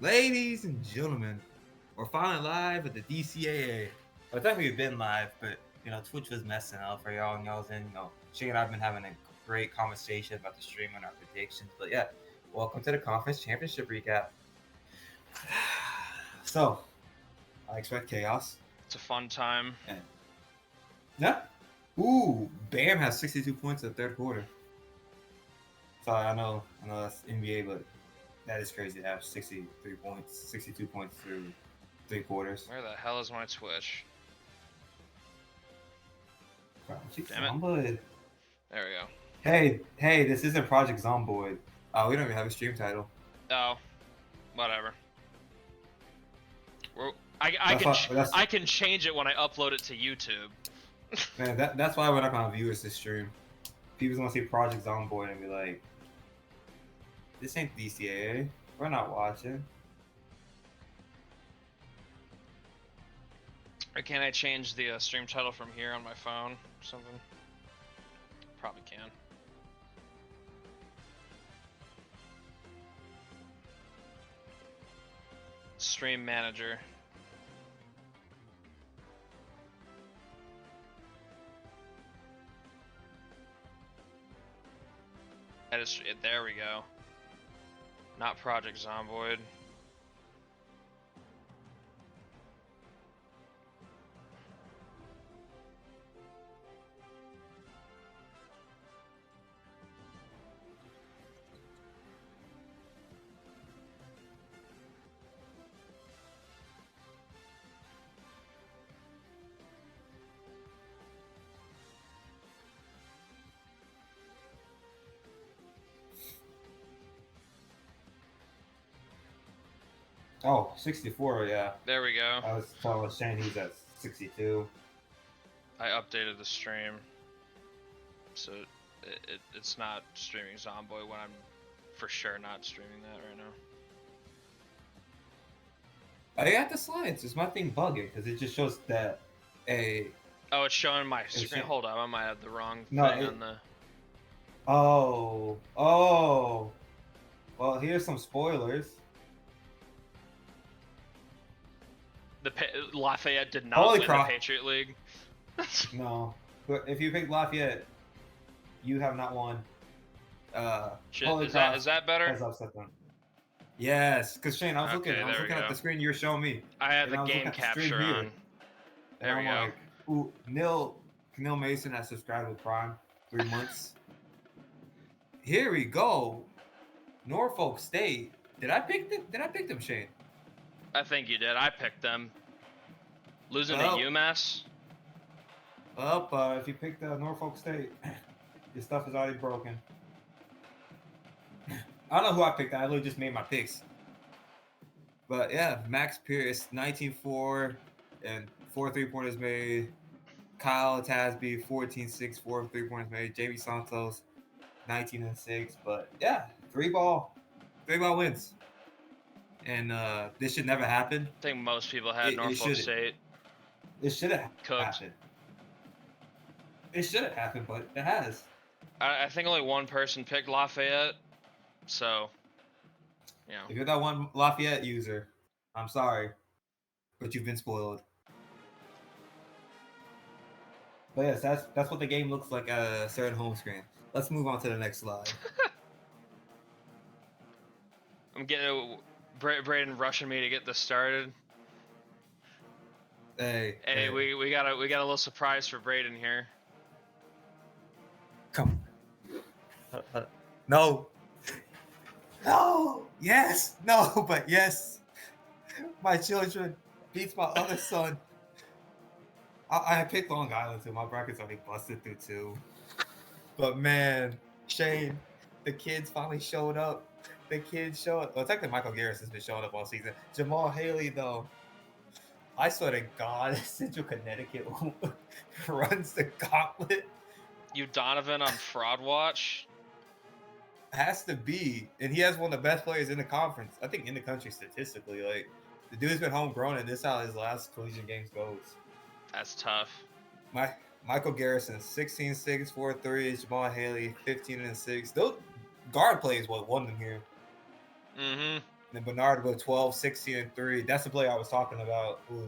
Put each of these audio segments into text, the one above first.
Ladies and gentlemen, we're finally live at the DCAA. Well, technically we've been live, but Twitch was messing up for y'all and y'all's in. Shane and I've been having a great conversation about the stream and our predictions. But yeah, welcome to the conference championship recap. So, I expect chaos. It's a fun time. Yeah. Ooh, Bam has 62 points in the third quarter. Sorry, I know that's NBA, but that is crazy to have 63 points, 62 points through 3 quarters. Where the hell is my Twitch? Damn it. There we go. Hey, this isn't Project Zomboid. We don't even have a stream title. Oh, whatever. I can change it when I upload it to YouTube. Man, that's why we're not gonna view this stream. People's gonna see Project Zomboid and be like, "This ain't DCAA. We're not watching." Or can I change the stream title from here on my phone or something? Probably can. Stream manager. There we go. Not Project Zomboid. Oh, 64, yeah. There we go. I was telling Shane he's at 62. I updated the stream, so it's not streaming Zomboid when I'm for sure not streaming that right now. I got the slides. Is my thing bugging? Because it just shows that a. Oh, it's showing my screen. Hold on, I might have the wrong thing on the. Oh. Well, here's some spoilers. Lafayette did not win the Patriot League. No, but if you pick Lafayette, you have not won. Is that better? Has upset them. Yes, because Shane, I was looking at the screen you were showing me. I had the game capture on. There we go. Like, ooh, Neil Mason has subscribed with Prime 3 months. Here we go. Norfolk State. Did I pick them, Shane? I think you did. I picked them. Losing to UMass. If you picked Norfolk State, your stuff is already broken. I don't know who I picked. I literally just made my picks. But yeah, Max Pierce, 19-4, and 4 3-pointers made. Kyle Tasby, 14-6, 4 3-pointers made. Jamie Santos, 19-6. But yeah, 3-ball wins. And this should never happen. I think most people had Norfolk State. It should have happened. It should have happened, but it has. I think only one person picked Lafayette, so, If you're that one Lafayette user, I'm sorry, but you've been spoiled. But yes, that's what the game looks like at a certain home screen. Let's move on to the next slide. I'm getting Braden rushing me to get this started. Hey, we got a little surprise for Braden here. Come on. No. No. Yes. No. But yes. My children beats my other son. I picked Long Island too. My bracket's already busted through too. But man, Shane, the kids finally showed up. Well, technically Michael Garris has been showing up all season. Jamal Haley, though. I swear to God, Central Connecticut runs the gauntlet. You Donovan on Fraud Watch? Has to be. And he has one of the best players in the conference. I think in the country statistically. Like, the dude's been homegrown, and this is how his last collegiate games goes. That's tough. Michael Garrison, 16-6, 4 3s. Jamal Haley, 15-6. Those guard plays what won them here. Mm-hmm. then Bernard with 12, 16, and 3. That's the player I was talking about who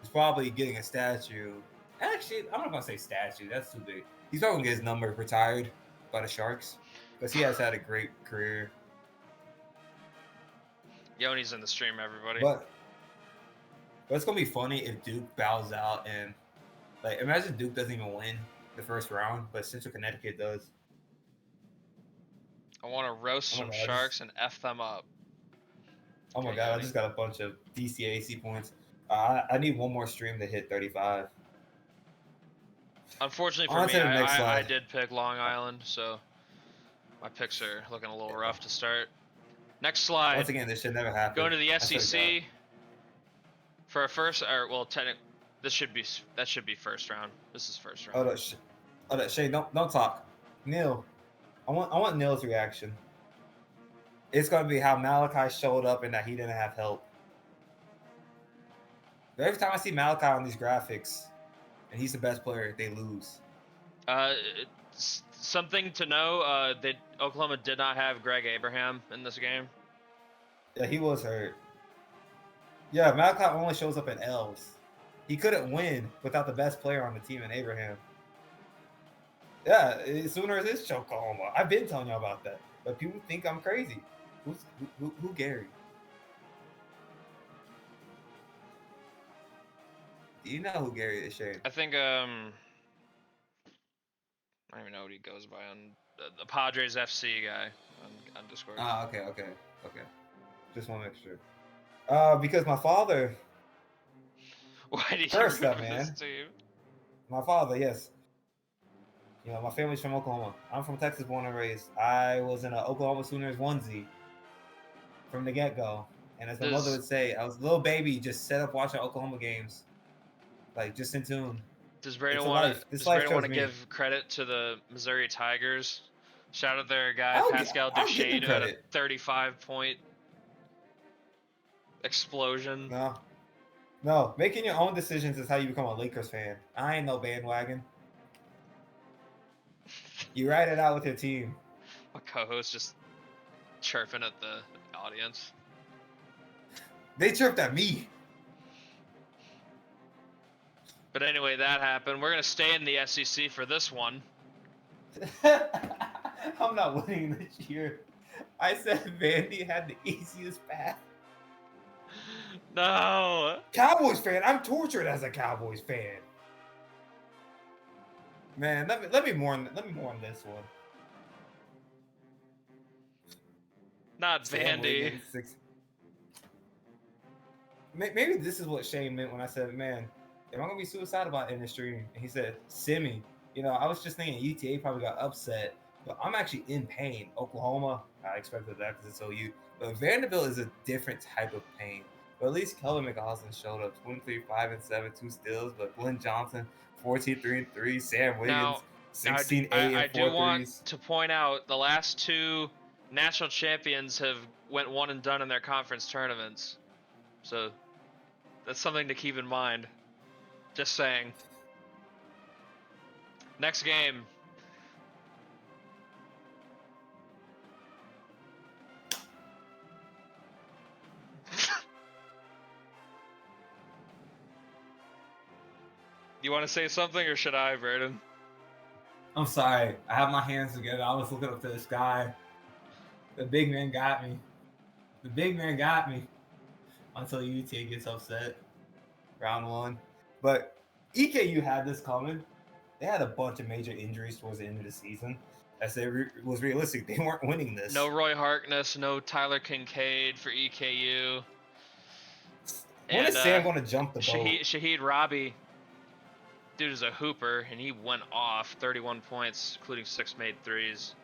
is probably getting a statue. Actually, I'm not going to say statue. That's too big. He's probably going to get his number retired by the Sharks because he has had a great career. Yoni's in the stream, everybody. But it's going to be funny if Duke bows out and, like, imagine Duke doesn't even win the first round, but Central Connecticut does. I want to roast some Sharks and F them up. Oh my God, I just got a bunch of Dcaa points. I need one more stream to hit 35. Unfortunately for me, I did pick Long Island, so my picks are looking a little rough to start. Next slide. Once again, this should never happen. Going to the SEC for a first, or well, that should be first round. This is first round. Oh, Shay, don't talk. Neil, I want Neil's reaction. It's gonna be how Malachi showed up and that he didn't have help. Every time I see Malachi on these graphics, and he's the best player, they lose. Something to know: that Oklahoma did not have Greg Abraham in this game. Yeah, he was hurt. Yeah, Malachi only shows up in L's. He couldn't win without the best player on the team in Abraham. Yeah, Sooners is Oklahoma. I've been telling y'all about that, but people think I'm crazy. Who Gary? Do you know who Gary is, Shane? I think I don't even know what he goes by on the Padres FC guy on Discord. Ah, okay. Just want to make sure. Because my father. Why did you first root up, man? This team? My father, yes. You know, my family's from Oklahoma. I'm from Texas, born and raised. I was in an Oklahoma Sooners onesie from the get-go. And as my mother would say, I was a little baby, just set up watching Oklahoma games. Like, just in tune. Does Brandon want to give credit to the Missouri Tigers? Shout out their guy, Pascal Duchesne, who had a 35-point explosion. No, making your own decisions is how you become a Lakers fan. I ain't no bandwagon. You ride it out with your team. My co-host just chirping at the audience. They chirped at me. But anyway, that happened. We're going to stay in the SEC for this one. I'm not winning this year. I said Vandy had the easiest path. No. Cowboys fan. I'm tortured as a Cowboys fan. Man, let me mourn this one. Not Vandy. Maybe this is what Shane meant when I said, man, am I going to be suicidal about industry? And he said, Simi. You know, I was just thinking UTA probably got upset, but I'm actually in pain. Oklahoma, I expected that because it's OU. But Vanderbilt is a different type of pain. But at least Keller McAustin showed up 23, 5 and 7, 2 steals. But Glenn Johnson, 14, 3 and 3. Sam Williams, 16, 8 and 4 I do want to point out the last two national champions have went one and done in their conference tournaments. So that's something to keep in mind. Just saying. Next game. You want to say something or should I, Braden? I'm sorry. I have my hands together. I was looking up to the sky. The big man got me. Until UTA gets upset. Round one. But EKU had this coming. They had a bunch of major injuries towards the end of the season. As it was realistic, they weren't winning this. No Roy Harkness, no Tyler Kincaid for EKU. When is Sam going to jump the boat? Shaheed Rabi, dude is a hooper, and he went off 31 points, including 6 made threes.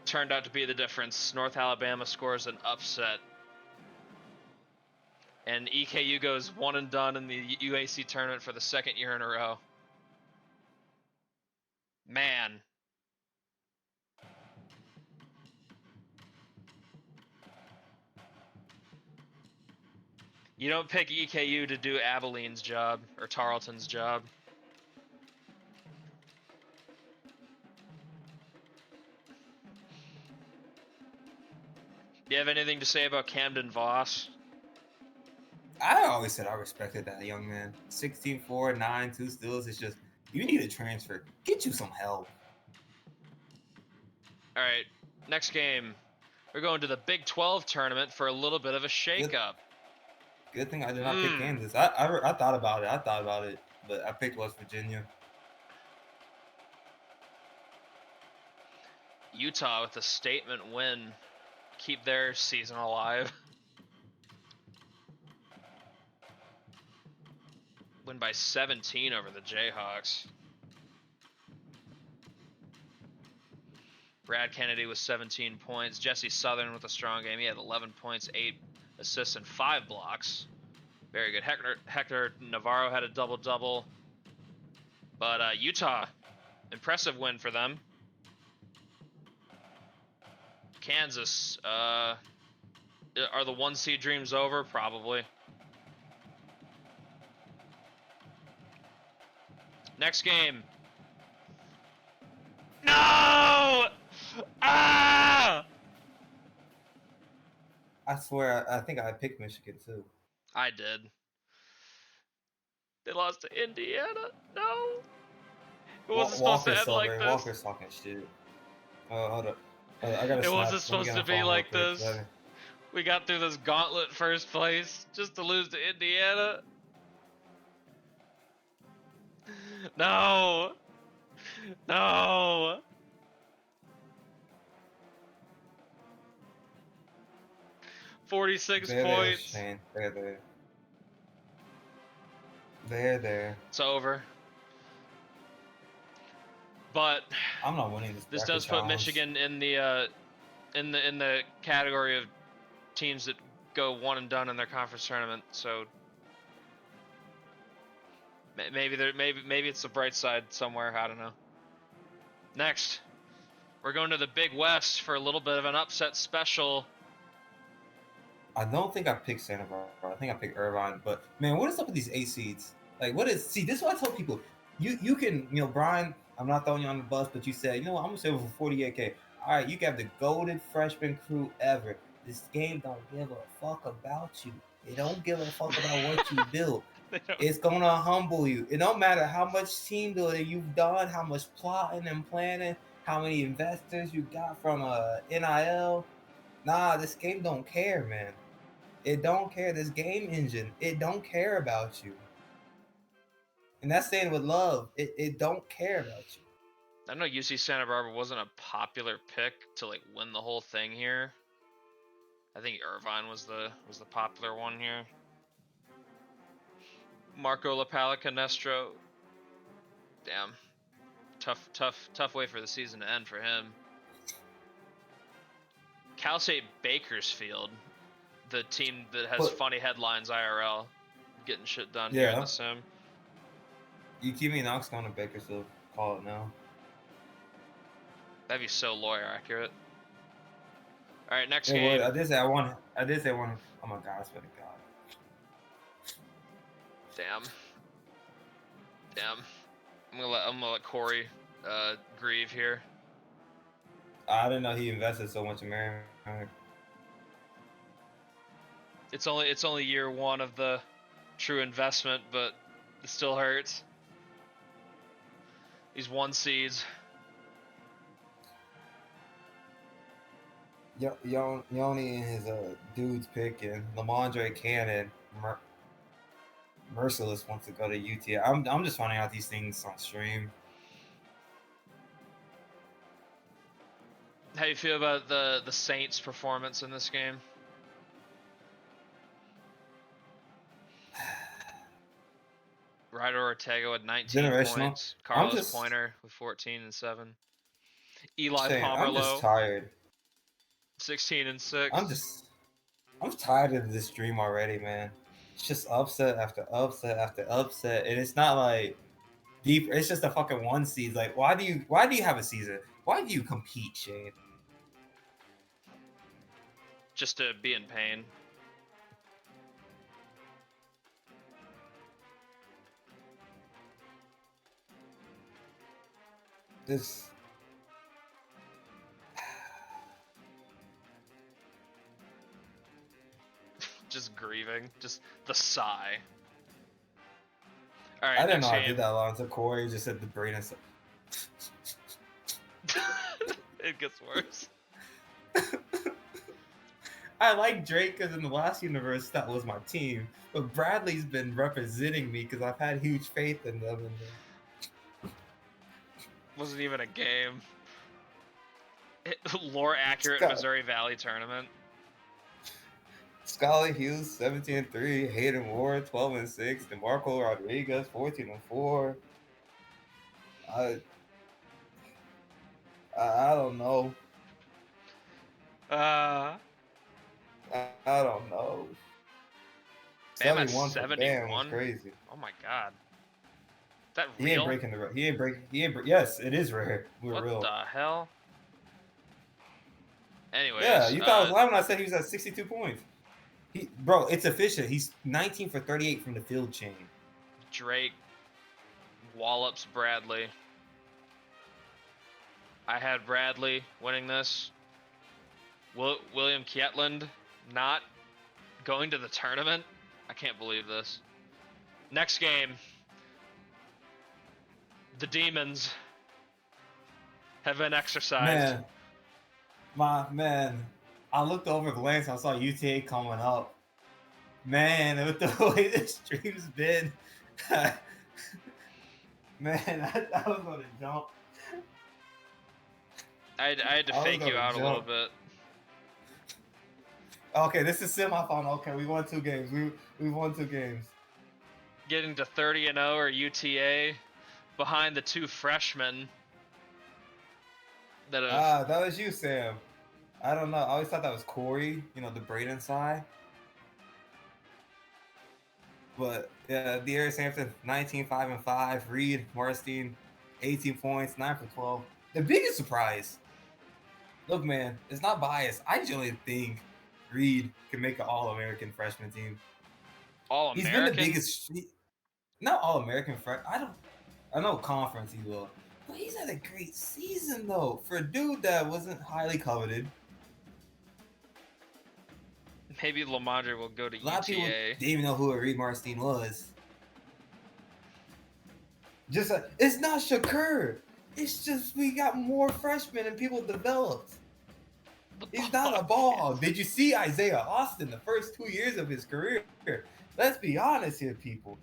Turned out to be the difference. North Alabama scores an upset. And EKU goes one and done in the UAC tournament for the second year in a row. Man. You don't pick EKU to do Abilene's job or Tarleton's job. Do you have anything to say about Camden Voss? I always said I respected that young man. 16-4, 9, 2 steals. It's just, you need a transfer. Get you some help. All right, next game. We're going to the Big 12 tournament for a little bit of a shakeup. Good thing I did not pick Kansas. I thought about it. But I picked West Virginia. Utah with a statement win. Keep their season alive. Win by 17 over the Jayhawks. Brad Kennedy with 17 points. Jesse Southern with a strong game. He had 11 points, 8 assists, and 5 blocks. Very good. Hector Navarro had a double-double. But Utah, impressive win for them. Kansas, are the 1 seed dreams over? Probably. Next game. No! Ah! I swear, I think I picked Michigan too. I did. They lost to Indiana? No! It wasn't supposed to end like this. Walker's talking shit. Oh, hold up. I gotta It wasn't supposed to be like this. Quick. We got through this gauntlet first place just to lose to Indiana. No! No! $46 points. Shane. They're there. It's over. But I'm not winning this. This does put Michigan in the category of teams that go one and done in their conference tournament. So maybe it's the bright side somewhere. I don't know. Next, we're going to the Big West for a little bit of an upset special. I don't think I picked Santa Barbara. I think I picked Irvine. But man, what is up with these 8 seeds? Like, what is? See, this is what I tell people. You can, Brian. I'm not throwing you on the bus, but you said, I'm gonna save for 48K. All right, you got the golden freshman crew ever. This game don't give a fuck about you. It don't give a fuck about what you do. It's gonna humble you. It don't matter how much team building you've done, how much plotting and planning, how many investors you got from NIL. Nah, this game don't care, man. It don't care. This game engine, it don't care about you. And that's saying with love. It don't care about you. I know UC Santa Barbara wasn't a popular pick to win the whole thing here. I think Irvine was the popular one here. Marco LaPalla Canestro. Damn. Tough way for the season to end for him. Cal State Bakersfield, the team that has funny headlines IRL, getting shit done here in the sim. You keep me Knox going to Bakersfield. Call it now. That'd be so lawyer accurate. All right, next game. I did say one. Oh my God! I swear to God. Damn. I'm gonna let Corey grieve here. I didn't know he invested so much in Merrimack. It's only year one of the true investment, but it still hurts. These 1 seeds. Yoni and his dudes picking Lamondre Cannon. Merciless wants to go to UT. I'm just finding out these things on stream. How you feel about the Saints' performance in this game? Ryder Ortega with 19 points. Carlos Pointer with 14 and 7. Eli Pomerleau. I'm just tired. 16 and 6. I'm tired of this dream already, man. It's just upset after upset after upset, and it's not like deep. It's just a fucking 1 seed. Like, why do you have a season? Why do you compete, Shane? Just to be in pain. just grieving, just the sigh. All right, I didn't next know I game. did that long until Corey just said the Braden. It gets worse. I like Drake because in the last universe that was my team, but Bradley's been representing me because I've had huge faith in them. Wasn't even a game. Lore accurate Scott. Missouri Valley tournament. Scully Hughes 17-3, Hayden Ward 12-6, DeMarco Rodriguez 14-4. I don't know. I don't know. Bam at 71 for Bam was 71. crazy. Oh my god. Is that He real? ain't breaking the. He ain't break. Yes, it is rare. We're What real. the hell? Anyways, Yeah, you thought I was lying when I said he was at 62 points. Bro, it's official. He's 19 for 38 from the field chain. Drake wallops Bradley. I had Bradley winning this. William Kietland not going to the tournament. I can't believe this. Next game. The demons have been exercised. Man, I looked over glanced. I saw UTA coming up. Man, with the way the stream's been, man, I was gonna jump. I had to fake you out a little bit. Okay, this is semifinal. Okay, we won 2 games. We won 2 games. Getting to 30-0 or UTA behind the 2 freshmen that have. That was you, Sam. I don't know. I always thought that was Corey. You know, the Braden side. But yeah, De'Aaron Sampson 19-5-5. Reed Marstein 18 points, 9 for 12. The biggest surprise. Look, man, it's not biased. I genuinely think Reed can make an All-American freshman team. All-American? He's been the biggest. Not All-American freshman. I know conference he will. But he's had a great season, though. For a dude that wasn't highly coveted. Maybe Lamondre will go to UTA. A lot of people didn't even know who Reed Marstein was. It's not Shakur. It's just we got more freshmen and people developed. He's not a ball hog. Did you see Isaiah Austin the first 2 years of his career? Let's be honest here, people.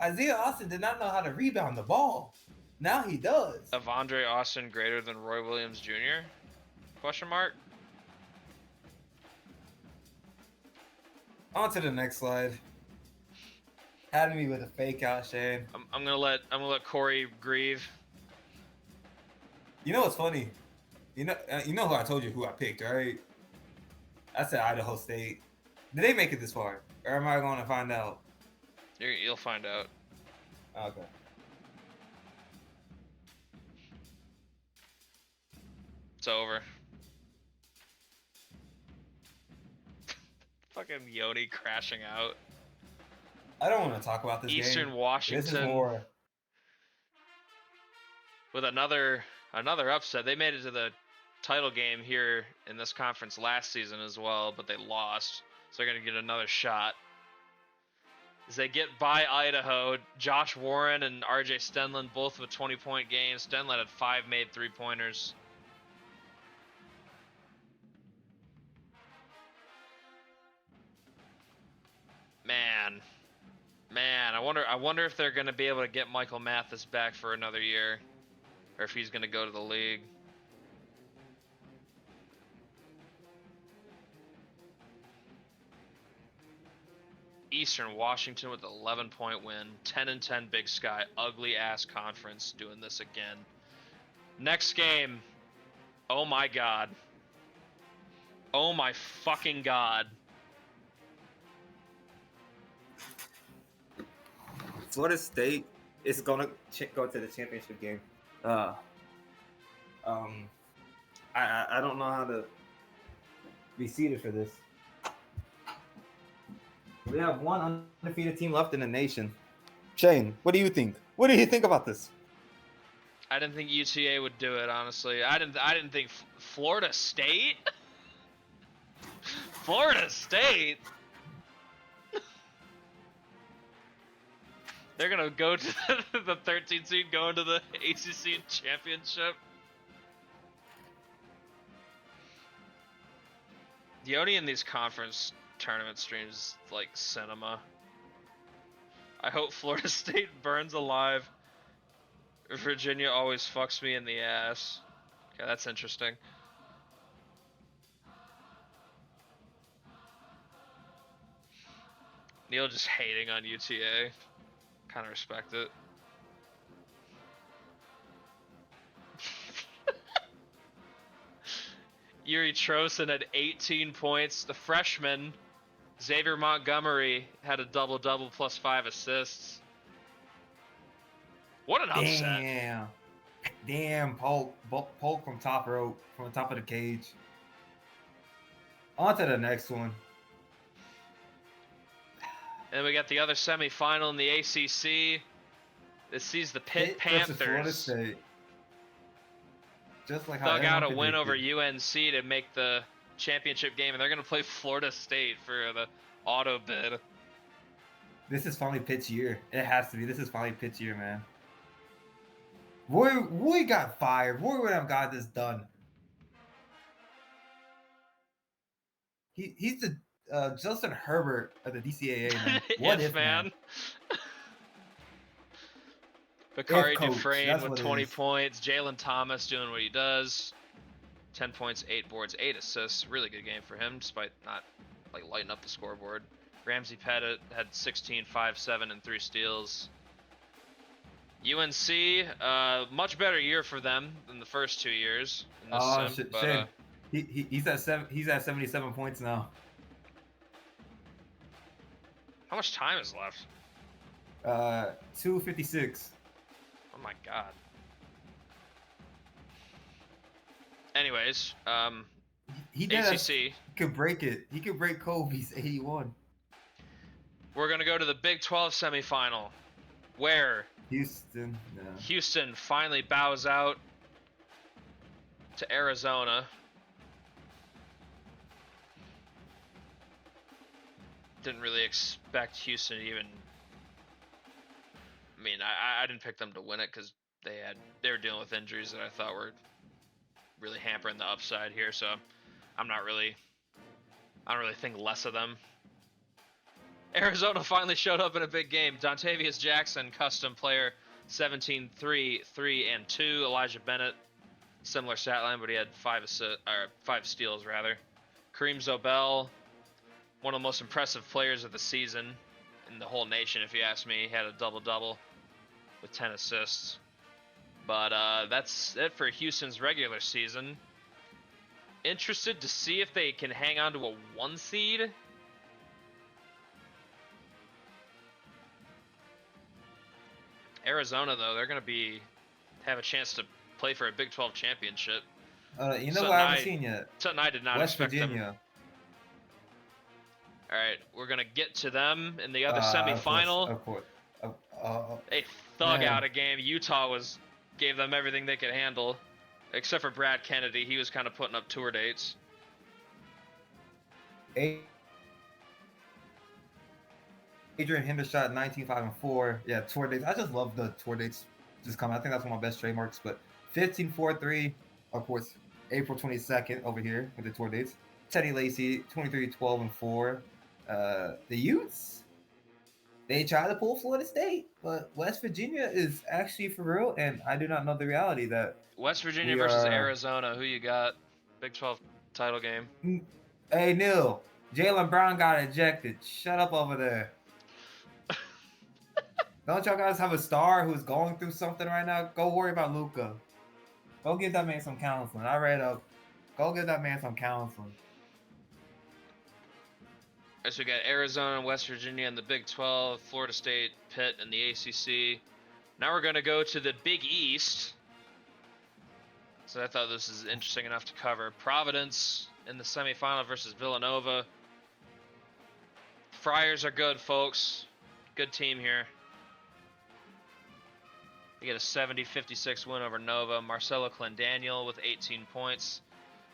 Isaiah Austin did not know how to rebound the ball. Now he does. Avondre Austin greater than Roy Williams Jr.? Question mark. On to the next slide. Had me with a fake out, Shane. I'm gonna let Corey grieve. You know what's funny? You know who I told you who I picked, right? I said Idaho State. Did they make it this far, or am I going to find out? You'll find out. Okay. It's over. Fucking Yoni crashing out. I don't want to talk about this Eastern game. Washington. This is more. With another upset. They made it to the title game here in this conference last season as well, but they lost. So they're going to get another shot. As they get by Idaho, Josh Warren and RJ Stenlin both with 20-point games. Stenlin had 5 made 3-pointers. Man, I wonder if they're going to be able to get Michael Mathis back for another year, or if he's going to go to the league. Eastern Washington with an 11-point win, 10-10 Big Sky, ugly ass conference doing this again. Next game, oh my god. Oh my fucking god. Florida State is gonna go to the championship game. I don't know how to be seeded for this. We have one undefeated team left in the nation. Shane, what do you think? What do you think about this? I didn't think UTA would do it, honestly. I didn't think Florida State. Florida State. They're gonna go to the 13th seed, go into the ACC championship. Yoni in these conference tournament streams is like cinema. I hope Florida State burns alive. Virginia always fucks me in the ass. Okay, that's interesting. Neil just hating on UTA. Kind of respect it. Yuri Trosen had 18 points. The freshman, Xavier Montgomery, had a double-double plus 5 assists. What an upset. Damn, Polk from top rope, from the top of the cage. On to the next one. And we got the other semifinal in the ACC. This sees the Pitt versus Florida Panthers State. Just like how dug out a everyone win over predicted. UNC to make the championship game, and they're going to play Florida State for the auto bid. This is finally Pitt's year. It has to be. This is finally Pitt's year, man. Roy got fired. Roy would have got this done. He's the Justin Herbert of the DCAA, man. What if, man? Bakari coach, Dufresne with what it 20 is. points. Jalen Thomas doing what he does. 10 points, 8 boards, 8 assists. Really good game for him, despite not like lighting up the scoreboard. Ramsey Pettit had 16, 5, 7, and 3 steals. UNC, much better year for them than the first 2 years. In this sim, but, Shane. He's at 77 points now. how much time is left? 2:56. Oh my god. Anyways, He did ACC. He could break it. He could break Kobe's 81. We're gonna go to the Big 12 semifinal, where Houston. No. Houston finally bows out to Arizona. Didn't really expect Houston to even. I mean, I didn't pick them to win it because they were dealing with injuries that I thought were really hampering the upside here. So I don't really think less of them. Arizona finally showed up in a big game. Dontavius Jackson, custom player, 17, 3, 3, and 2. Elijah Bennett, similar stat line, but he had 5 steals rather. Kareem Zobel, one of the most impressive players of the season in the whole nation, if you ask me. He had a double-double with 10 assists. But that's it for Houston's regular season. Interested to see if they can hang on to a 1 seed. Arizona, though, they're going to have a chance to play for a Big 12 championship. You know what I haven't seen yet? Something I did not West expect Virginia. them. All right, we're going to get to them in the other semifinal. Of course. They thug out a game. Utah gave them everything they could handle, except for Brad Kennedy. He was kind of putting up tour dates. Adrian Hendershot, 19, 5, and 4. Yeah, tour dates. I just love the tour dates just coming. I think that's one of my best trademarks. But 15, 4, 3, of course, April 22nd over here with the tour dates. Teddy Lacey, 23, 12, and 4. The Utes, they try to pull Florida State, but West Virginia is actually for real, and I do not know the reality that West Virginia versus Arizona. Who you got? Big 12 title game. Hey, Neil, Jaylen Brown got ejected. Shut up over there. Don't y'all guys have a star who's going through something right now? Go worry about Luka. Go give that man some counseling. I read up. Go give that man some counseling. So we got Arizona and West Virginia in the Big 12, Florida State, Pitt, and the ACC. Now we're going to go to the Big East. So I thought this is interesting enough to cover. Providence in the semifinal versus Villanova. Friars are good, folks. Good team here. They get a 70-56 win over Nova. Marcelo Clendaniel with 18 points.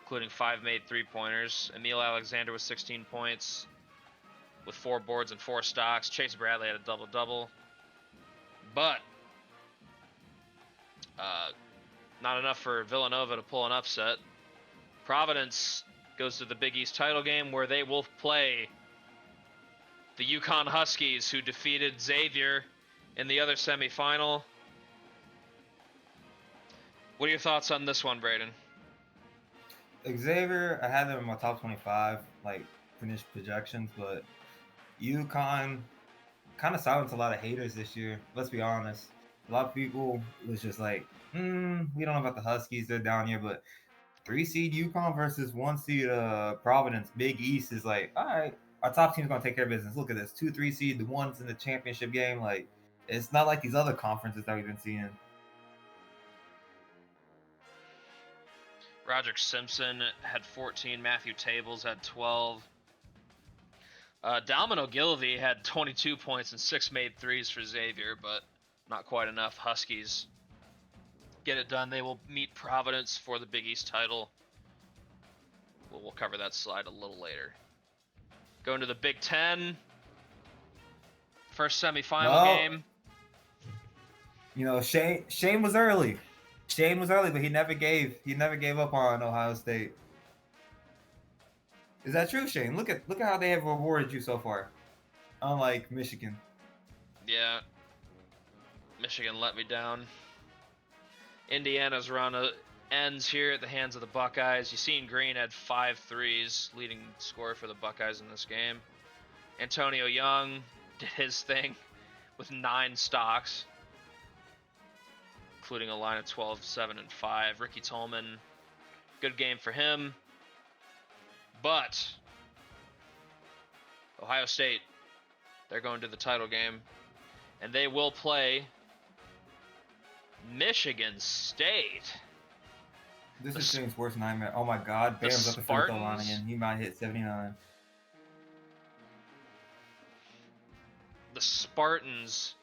including 5 made three-pointers. Emil Alexander with 16 points with 4 boards and 4 stocks. Chase Bradley had a double-double. But not enough for Villanova to pull an upset. Providence goes to the Big East title game where they will play the UConn Huskies, who defeated Xavier in the other semifinal. What are your thoughts on this one, Braden? Xavier, I had them in my top 25, like finished projections, but UConn kind of silenced a lot of haters this year. Let's be honest. A lot of people was just like, we don't know about the Huskies. They're down here, but 3 seed UConn versus 1 seed Providence, Big East is like, all right, our top team's gonna take care of business. Look at this, 2-3 seed, the ones in the championship game. Like, it's not like these other conferences that we've been seeing. Roderick Simpson had 14. Matthew Tables had 12. Dalman Ogilvy had 22 points and 6 made threes for Xavier, but not quite enough. Huskies get it done. They will meet Providence for the Big East title. We'll cover that slide a little later. Going to the Big Ten. First semifinal game. You know, Shane was early. Shane was early, but he never gave up on Ohio State. Is that true, Shane? Look at how they have rewarded you so far. Unlike Michigan. Yeah. Michigan let me down. Indiana's run ends here at the hands of the Buckeyes. Yassine Green had 5 threes, leading scorer for the Buckeyes in this game. Antonio Young did his thing with 9 stocks, including a line of 12, 7, and 5. Ricky Tolman, good game for him. But Ohio State, they're going to the title game, and they will play Michigan State. This is Shane's worst nightmare. Oh my God, Bam's up the free throw line again. He might hit 79. The Spartans,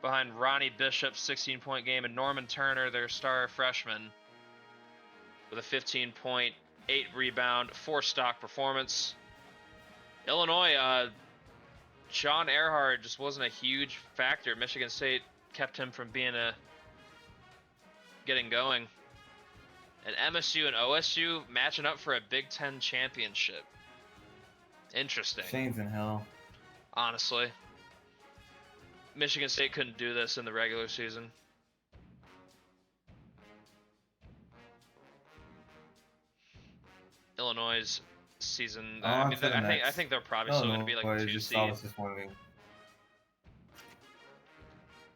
behind Ronnie Bishop's 16-point game, and Norman Turner, their star freshman, with a 15-point, 8-rebound, 4-stock performance. Illinois, Sean Earhart just wasn't a huge factor. Michigan State kept him from getting going. And MSU and OSU matching up for a Big Ten championship. Interesting. Shane's in hell. Honestly. Michigan State couldn't do this in the regular season. Illinois' season. I think they're probably still going to be like a 2 seed.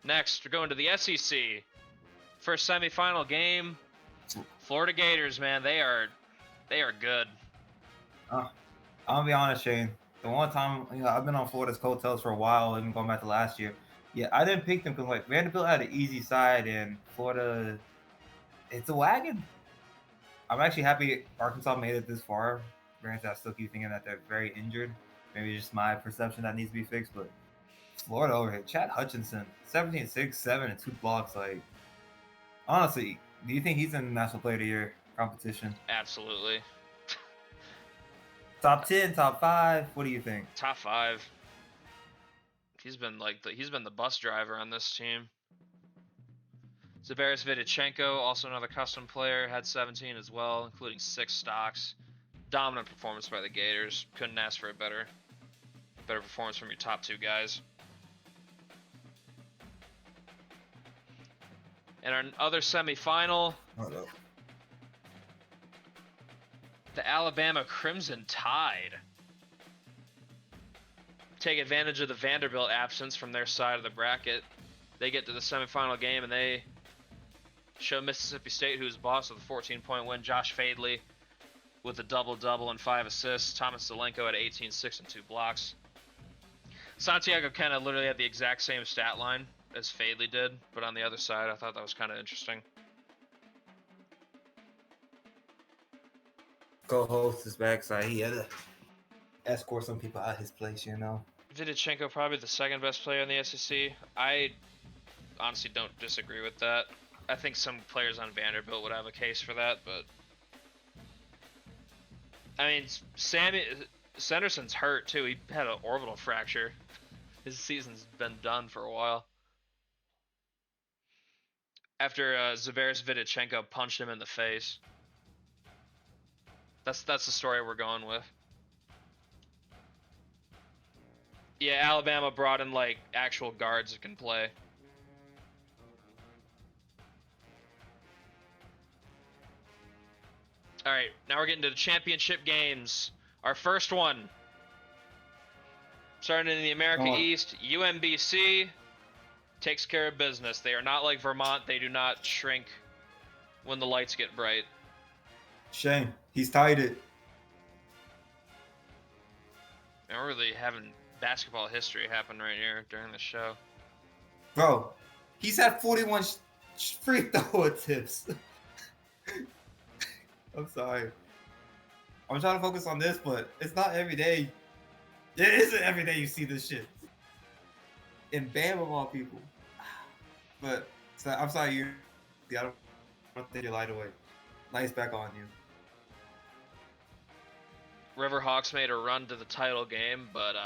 Next, we're going to the SEC. First semifinal game. Florida Gators, man, they are good. I'm gonna be honest, Shane. The one time, I've been on Florida's coattails for a while, even going back to last year. Yeah, I didn't pick them because like Vanderbilt had an easy side, and Florida, it's a wagon. I'm actually happy Arkansas made it this far. Granted, I still keep thinking that they're very injured. Maybe just my perception that needs to be fixed, but Florida over here. Chad Hutchinson, 17, 6, 7, and 2 blocks. Like, honestly, do you think he's in the National Player of the Year competition? Absolutely. Top 10, top 5. What do you think? Top 5. He's been the bus driver on this team. Zveris Vidichenko, also another custom player, had 17 as well, including 6 stocks. Dominant performance by the Gators. Couldn't ask for a better performance from your top 2 guys. And our other semifinal, the Alabama Crimson Tide take advantage of the Vanderbilt absence from their side of the bracket. They get to the semifinal game and they show Mississippi State who's boss with a 14-point win. Josh Fadley with a double-double and 5 assists. Thomas Zelenko at 18, 6, and 2 blocks. Santiago Kenna literally had the exact same stat line as Fadley did, but on the other side, I thought that was kind of interesting. Co-host is back, so he had to escort some people out of his place, Vidichenko probably the second best player in the SEC. I honestly don't disagree with that. I think some players on Vanderbilt would have a case for that, but I mean, Sammy Sanderson's hurt too. He had an orbital fracture. His season's been done for a while. After Zverev Vidichenko punched him in the face. That's the story we're going with. Yeah, Alabama brought in like actual guards that can play. All right, now we're getting to the championship games. Our first one, starting in the America East, UMBC takes care of business. They are not like Vermont. They do not shrink when the lights get bright. Shame. He's tied it. And we're really having basketball history happen right here during the show. Bro, he's had 41 free throw attempts. I'm sorry. I'm trying to focus on this, but it's not every day. It isn't every day you see this shit. And Bam of all people. But so, I'm sorry, you. I don't take your light away. Light's back on you. Riverhawks made a run to the title game, but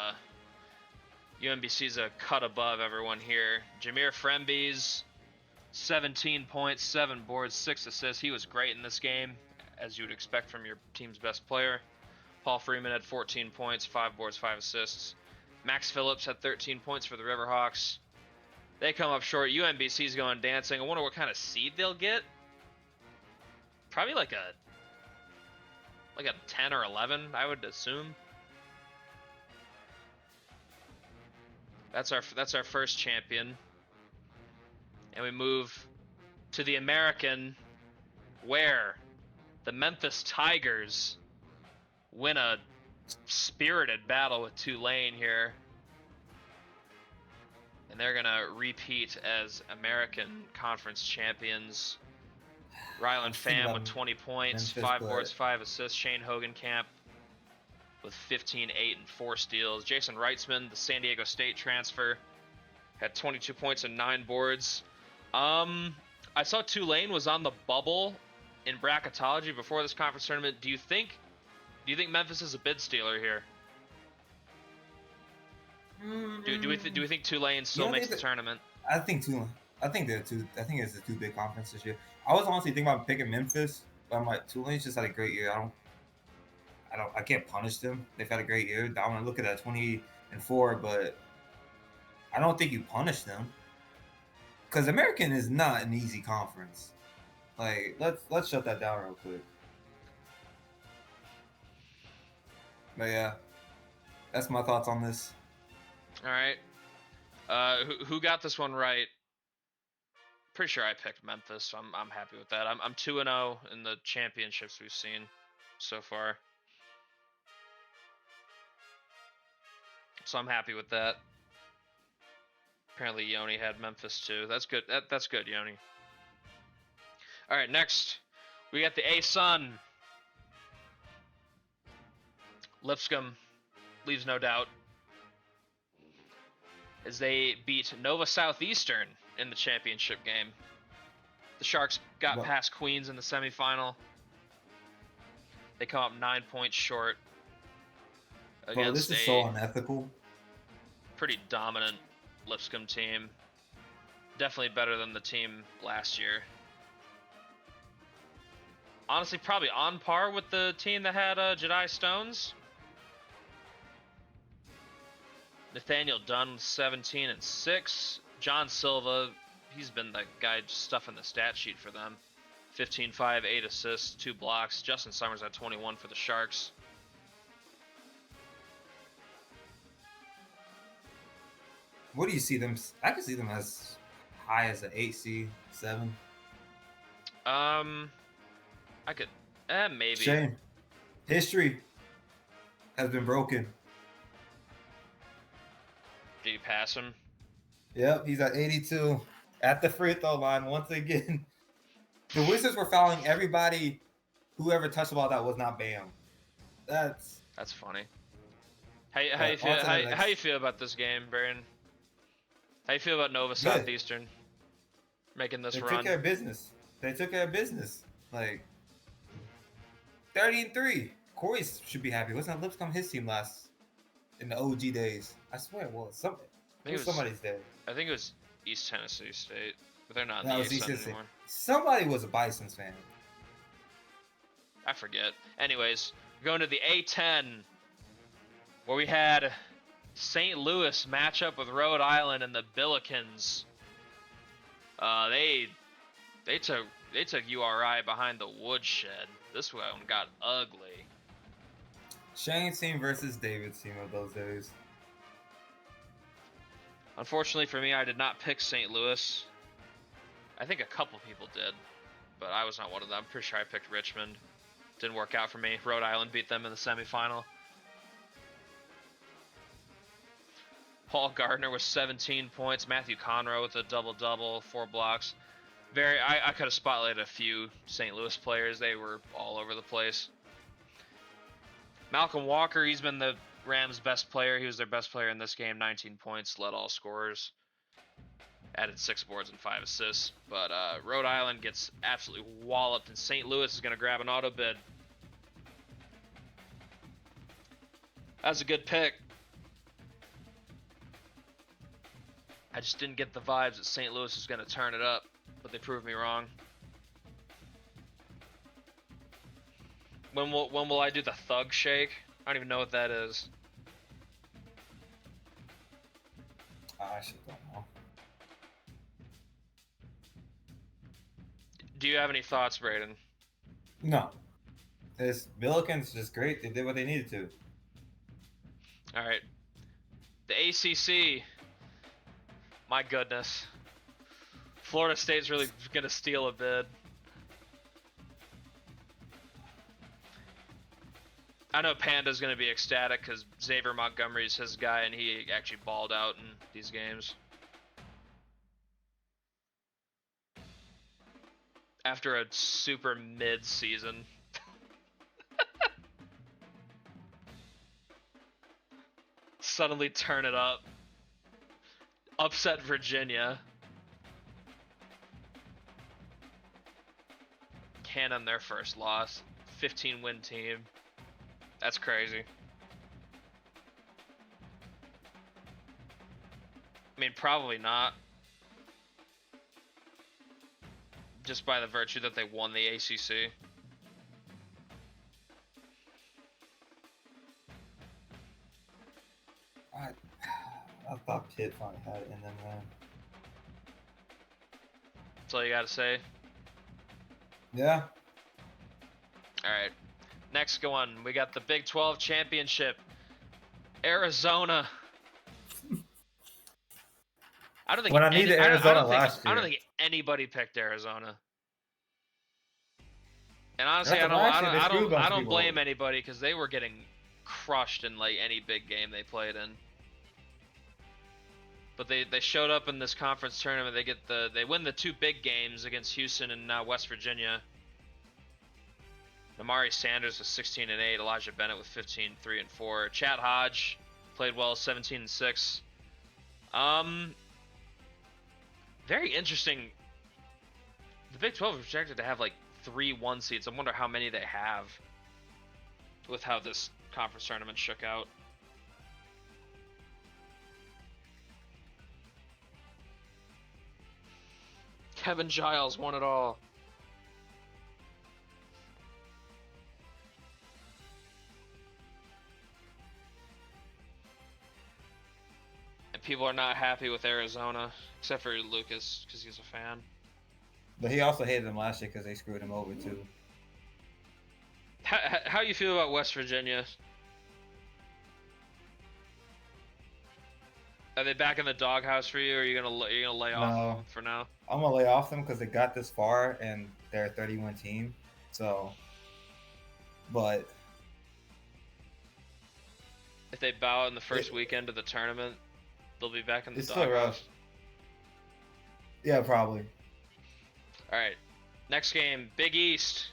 UMBC's a cut above everyone here. Jameer Fremby's 17 points, 7 boards, 6 assists. He was great in this game, as you would expect from your team's best player. Paul Freeman had 14 points, 5 boards, 5 assists. Max Phillips had 13 points for the Riverhawks. They come up short. UMBC's going dancing. I wonder what kind of seed they'll get. Probably like a 10 or 11, I would assume. That's our first champion. And we move to the American, where the Memphis Tigers win a spirited battle with Tulane here. And they're going to repeat as American Conference champions. Rylan Pham with 20 points, Memphis, 5 boards, 5 assists. Shane Hogenkamp with 15, 8, and 4 steals. Jason Reitzman, the San Diego State transfer, had 22 points and 9 boards. I saw Tulane was on the bubble in bracketology before this conference tournament. Do you think Memphis is a bid stealer here? Do we think Tulane still makes the tournament? I think Tulane. I think it's a too big conference this year. I was honestly thinking about picking Memphis, but I'm like, Tulane's just had a great year. I can't punish them. They've had a great year. I want to look at that 20-4, but I don't think you punish them, because American is not an easy conference. Like, let's shut that down real quick. But yeah, that's my thoughts on this. All right. Who got this one right? Pretty sure I picked Memphis, so I'm happy with that. I'm 2-0 in the championships we've seen so far, so I'm happy with that. Apparently Yoni had Memphis too. That's good. That's good, Yoni. All right, next we got the A-Sun. Lipscomb leaves no doubt, as they beat Nova Southeastern in the championship game. The Sharks got past Queens in the semifinal. They come up 9 points short against this is so unethical. Pretty dominant Lipscomb team. Definitely better than the team last year. Honestly, probably on par with the team that had Jedi Stones. Nathaniel Dunn, 17 and 6. John Silva, he's been the guy stuffing the stat sheet for them. 15, 5, 8 assists, 2 blocks. Justin Summers had 21 for the Sharks. What do you see them? I can see them as high as an 8C, 7. I could, maybe. Shame. History has been broken. Do you pass him? Yep, he's at 82 at the free throw line once again. The Wizards were fouling everybody. Whoever touched the ball that was not Bam. That's funny. How you feel about this game, Brian? How you feel about Nova Southeastern making this run? They took care of business. Like 30-3. Corey should be happy. Wasn't Lipscomb his team last in the OG days? I swear it was. I It think was somebody's day. I think it was East Tennessee State, but they're not in That the was A-Sun ECC. anymore. Somebody was a Bison's fan. I forget. Anyways, we're going to the A10, where we had St. Louis match up with Rhode Island and the Billikens. They took URI behind the woodshed. This one got ugly. Shane's team versus David's team of those days. Unfortunately for me, I did not pick St. Louis. I think a couple people did, but I was not one of them. I'm pretty sure I picked Richmond. Didn't work out for me. Rhode Island beat them in the semifinal. Paul Gardner with 17 points. Matthew Conroe with a double-double, 4 blocks. I could have spotlighted a few St. Louis players. They were all over the place. Malcolm Walker, he's been the Rams' best player. He was their best player in this game. 19 points, led all scorers. Added 6 boards and 5 assists. But Rhode Island gets absolutely walloped, and St. Louis is going to grab an auto bid. That was a good pick. I just didn't get the vibes that St. Louis is going to turn it up, but they proved me wrong. When will I do the thug shake? I don't even know what that is. I actually don't know. Do you have any thoughts, Braden? No. This Billikens just great. They did what they needed to. All right. The ACC. My goodness. Florida State's really going to steal a bid. I know Panda's going to be ecstatic because Xavier Montgomery's his guy and he actually balled out in these games. After a super mid-season. Suddenly turn it up. Upset Virginia. Cannon their first loss. 15-win team. That's crazy. I mean, probably not. Just by the virtue that they won the ACC. I thought Pitt finally had it in them, man. That's all you gotta say. Yeah. Alright. Next one, we got the Big 12 Championship. Arizona. I don't think When I needed Arizona last year. I don't think anybody picked Arizona. And honestly, That's I don't blame anybody because they were getting crushed in like any big game they played in. But they showed up in this conference tournament. They win the 2 big games against Houston and West Virginia. Amari Sanders with 16 and 8, Elijah Bennett with 15, 3 and 4. Chad Hodge played well, 17 and 6. Very interesting. The Big 12 is projected to have like 3 1 seeds. I wonder how many they have with how this conference tournament shook out. Kevin Giles won it all. And people are not happy with Arizona, except for Lucas, because he's a fan. But he also hated them last year because they screwed him over, too. How you feel about West Virginia? Are they back in the doghouse for you, or are you gonna lay off them for now? I'm gonna lay off them because they got this far and they're a 30-win team. So, but if they bow in the first weekend of the tournament, they'll be back in the it's still doghouse. rough. Yeah, probably. All right, next game, Big East.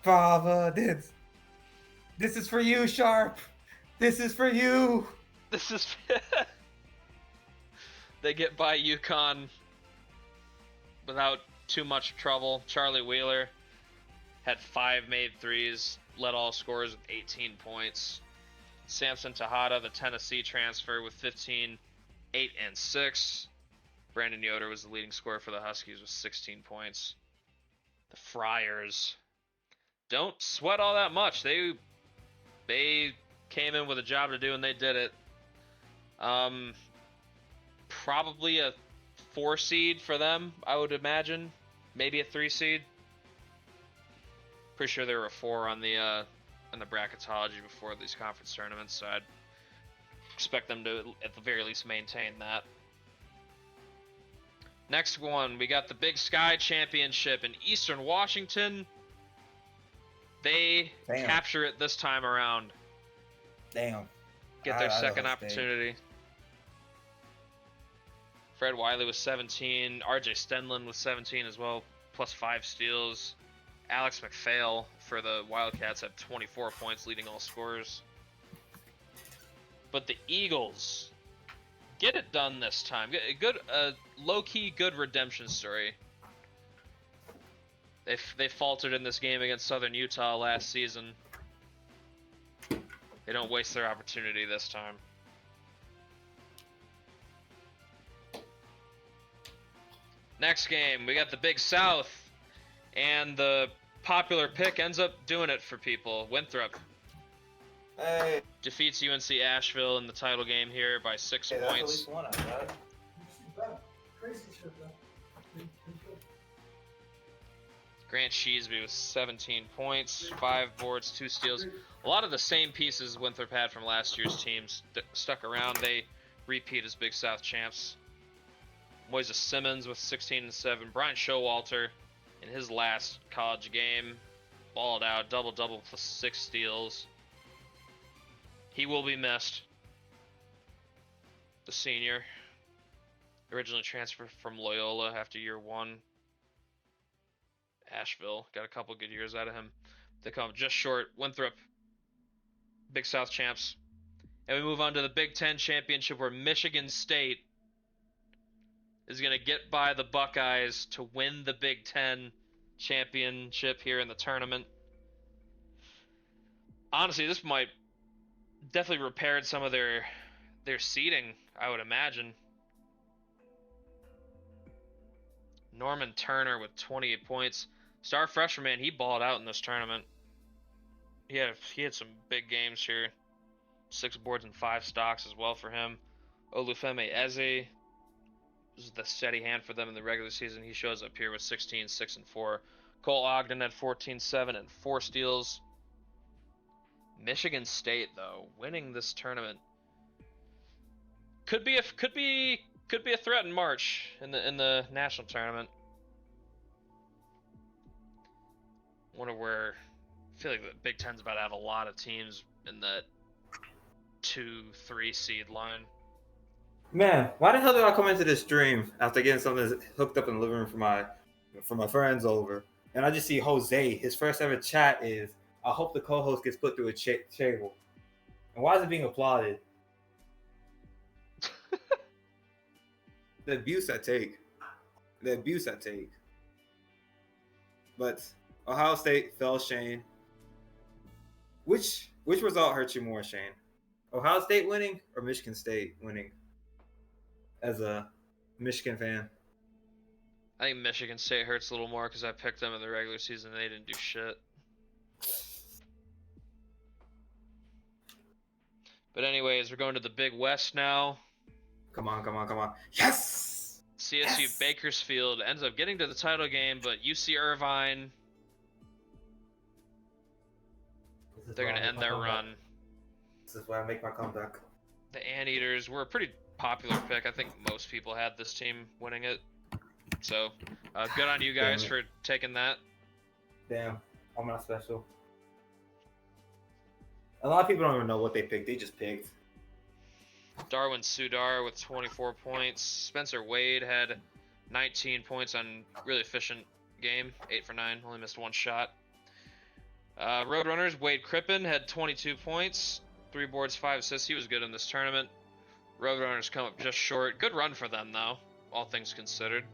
Providence. This is for you, Sharp. This is for you. This is. They get by UConn without too much trouble. Charlie Wheeler, had 5 made threes, led all scorers with 18 points. Samson Tejada, the Tennessee transfer, with 15, 8, and 6. Brandon Yoder was the leading scorer for the Huskies with 16 points. The Friars don't sweat all that much. They came in with a job to do and they did it. Probably a 4 seed for them, I would imagine. Maybe a 3 seed. Pretty sure they were a 4 on the bracketology before these conference tournaments, so I'd expect them to at the very least maintain that. Next one, we got the Big Sky Championship in Eastern Washington. They capture it this time around. Damn. Get their second opportunity. Fred Wiley with 17. RJ Stenlin with 17 as well, plus 5 steals. Alex McPhail for the Wildcats had 24 points, leading all scorers. But the Eagles get it done this time. Good, low-key good redemption story. They faltered in this game against Southern Utah last season. They don't waste their opportunity this time. Next game, we got the Big South, and the popular pick ends up doing it for people. Winthrop defeats UNC Asheville in the title game here by 6 points. Grant Sheesby with 17 points, 5 boards, 2 steals. A lot of the same pieces Winthrop had from last year's teams stuck around. They repeat as Big South champs. Moises Simmons with 16 and 7. Brian Showalter in his last college game balled out, double-double plus 6 steals. He will be missed. The senior, originally transferred from Loyola after year 1. Asheville got a couple good years out of him. They come just short. Winthrop, Big South champs. And we move on to the Big Ten Championship, where Michigan State is going to get by the Buckeyes to win the Big Ten Championship here in the tournament. Honestly, this might definitely repaired some of their seeding, I would imagine. Norman Turner with 28 points. Star freshman, man, he balled out in this tournament. He had some big games here. 6 boards and 5 stocks as well for him. Olufemi Eze was the steady hand for them in the regular season. He shows up here with 16, 6, and 4. Cole Ogden had 14, 7, and 4 steals. Michigan State, though, winning this tournament could be a threat in March in the national tournament. Wonder where I feel like the Big Ten's about to have a lot of teams in that 2-3 seed line. Man, why the hell did I come into this stream after getting something hooked up in the living room for my friends over, and I just see Jose. His first ever chat is, "I hope the co-host gets put through a table." And why is it being applauded? The abuse I take. But Ohio State fell, Shane. Which result hurt you more, Shane? Ohio State winning or Michigan State winning? As a Michigan fan. I think Michigan State hurts a little more because I picked them in the regular season and they didn't do shit. But anyways, we're going to the Big West now. Come on. Yes! CSU Bakersfield ends up getting to the title game, but UC Irvine, they're going to end their run. This is where I make my comeback. The Anteaters were a pretty popular pick. I think most people had this team winning it. So, good on you guys for taking that. Damn, I'm not special. A lot of people don't even know what they picked. They just picked. Darwin Sudar with 24 points. Spencer Wade had 19 points on really efficient game. 8 for 9. Only missed 1 shot. Roadrunners, Wade Crippen had 22 points. 3 boards, 5 assists. He was good in this tournament. Roadrunners come up just short. Good run for them, though, all things considered.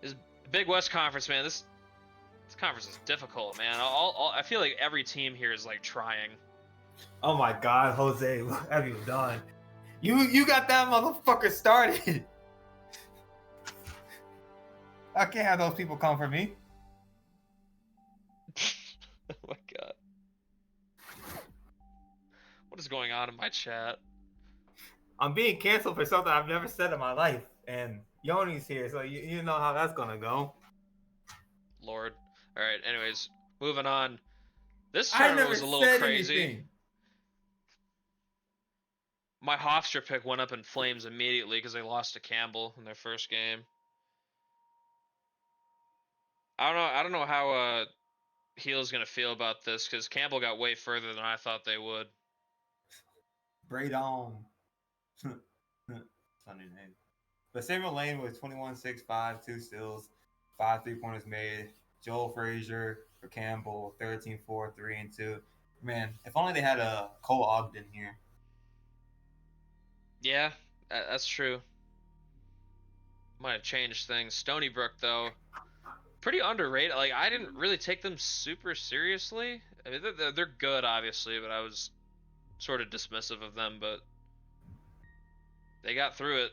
This Big West Conference, man, This conference is difficult, man. I feel like every team here is like trying. Oh my God, Jose, what have you done? You got that motherfucker started. I can't have those people come for me. Oh my God. What is going on in my chat? I'm being canceled for something I've never said in my life, and Yoni's here, so you know how that's gonna go. Lord. All right. Anyways, moving on. This I tournament never was a little said crazy. anything. My Hofstra pick went up in flames immediately because they lost to Campbell in their first game. I don't know how Heel's gonna feel about this because Campbell got way further than I thought they would. Braid on. Funny name. But Samuel Lane was 21-6-5, 2 steals, 5 3-pointers made. Joel Frazier for Campbell, 13-4, 3 and 2. Man, if only they had a Cole Ogden here. Yeah, that's true. Might have changed things. Stony Brook, though, pretty underrated. Like, I didn't really take them super seriously. I mean, they're good, obviously, but I was sort of dismissive of them. But they got through it,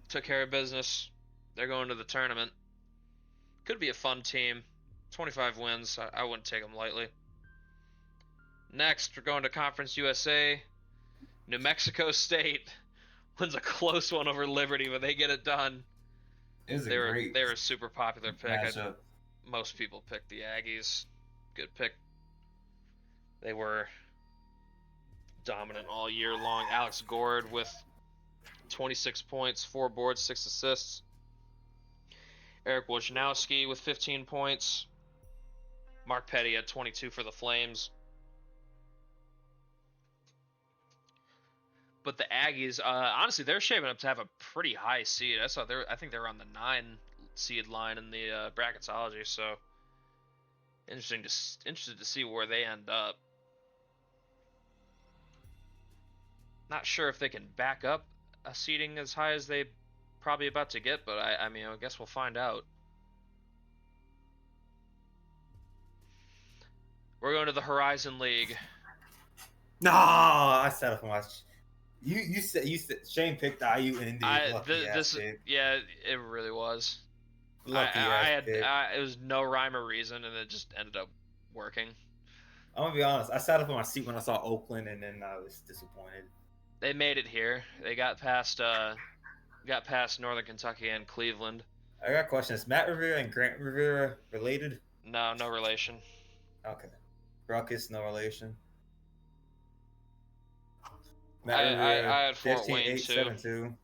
took care of business. They're going to the tournament. Could be a fun team. 25 wins. I wouldn't take them lightly. Next, we're going to Conference USA. New Mexico State wins a close one over Liberty, but they get it done. It was They were a super popular pick. matchup. Most people picked the Aggies. Good pick. They were dominant all year long. Alex Gord with 26 points, 4 boards, 6 assists. Eric Wojnarowski with 15 points. Mark Petty had 22 for the Flames. But the Aggies, honestly, they're shaping up to have a pretty high seed. I think they're on the 9 seed line in the bracketology. So interested to see where they end up. Not sure if they can back up a seeding as high as they probably about to get, but I mean, I guess we'll find out. We're going to the Horizon League. No, I set up for my. You said Shane picked IU Indy. Yeah, it really was. Lucky ass pick. It was no rhyme or reason, and it just ended up working. I'm gonna be honest. I sat up in my seat when I saw Oakland, and then I was disappointed. They made it here. They got past Northern Kentucky and Cleveland. I got questions. Matt Rivera and Grant Rivera related? No relation. Okay. Ruckus, no relation. I had Fort 15, Wayne 8, too. 7-2.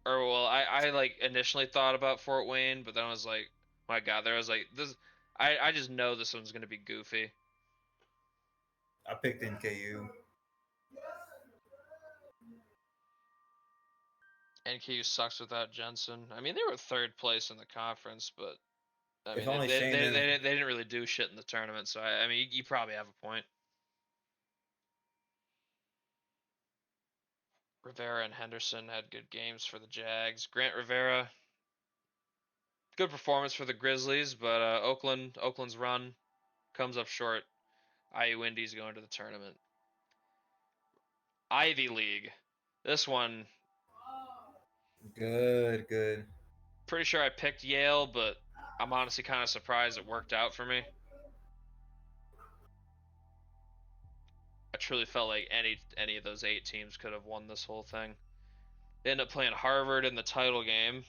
Or well, I like initially thought about Fort Wayne, but then I was like, my God, there was like this. I just know this one's gonna be goofy. I picked NKU. NKU sucks without Jensen. I mean, they were third place in the conference, but I If mean, only they Shane didn't really do shit in the tournament. So I mean, you probably have a point. Rivera and Henderson had good games for the Jags. Grant Rivera, good performance for the Grizzlies, but Oakland's run comes up short. IU Indy's going to the tournament. Ivy League. This one, Good. pretty sure I picked Yale, but I'm honestly kind of surprised it worked out for me. I truly felt like any of those 8 teams could have won this whole thing. They ended up playing Harvard in the title game.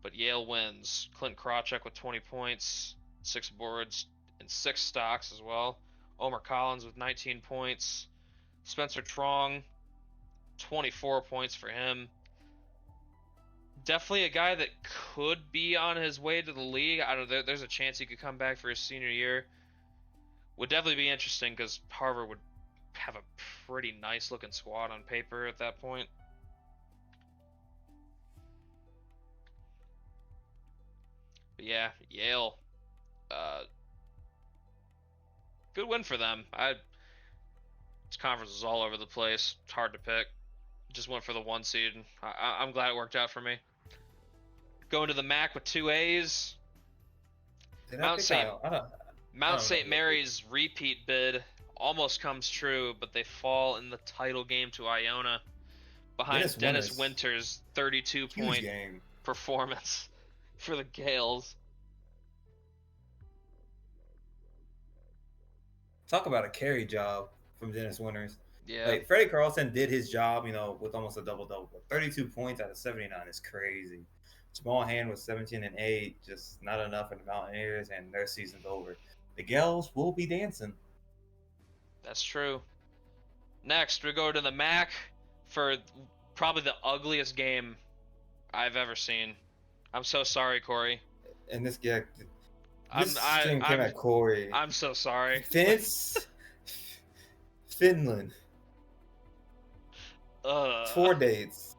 But Yale wins. Clint Krawcheck with 20 points, 6 boards, and 6 stocks as well. Omer Collins with 19 points. Spencer Trong, 24 points for him. Definitely a guy that could be on his way to the league. I don't know. There's a chance he could come back for his senior year. Would definitely be interesting because Harvard would have a pretty nice looking squad on paper at that point. But yeah, Yale. Good win for them. This conference is all over the place. It's hard to pick. Just went for the 1 seed. I'm glad it worked out for me. Going to the MAC with 2 A's. Did I Mount pick St. I Mount don't St. remember. Mary's repeat bid almost comes true, but they fall in the title game to Iona behind Dennis Dennis Winters, Winters' 32 huge point game. performance for the Gales. Talk about a carry job from Dennis Winters. Yeah, Like Freddie Carlson did his job, with almost a double double. 32 points out of 79 is crazy. Jamal Hand was 17 and 8, just not enough for the Mountaineers, and their season's over. The Gales will be dancing. that's true. Next, we go to the MAC for probably the ugliest game I've ever seen. I'm so sorry, Corey. And this I'm stream came at Corey. I'm so sorry. Finland. 4 dates.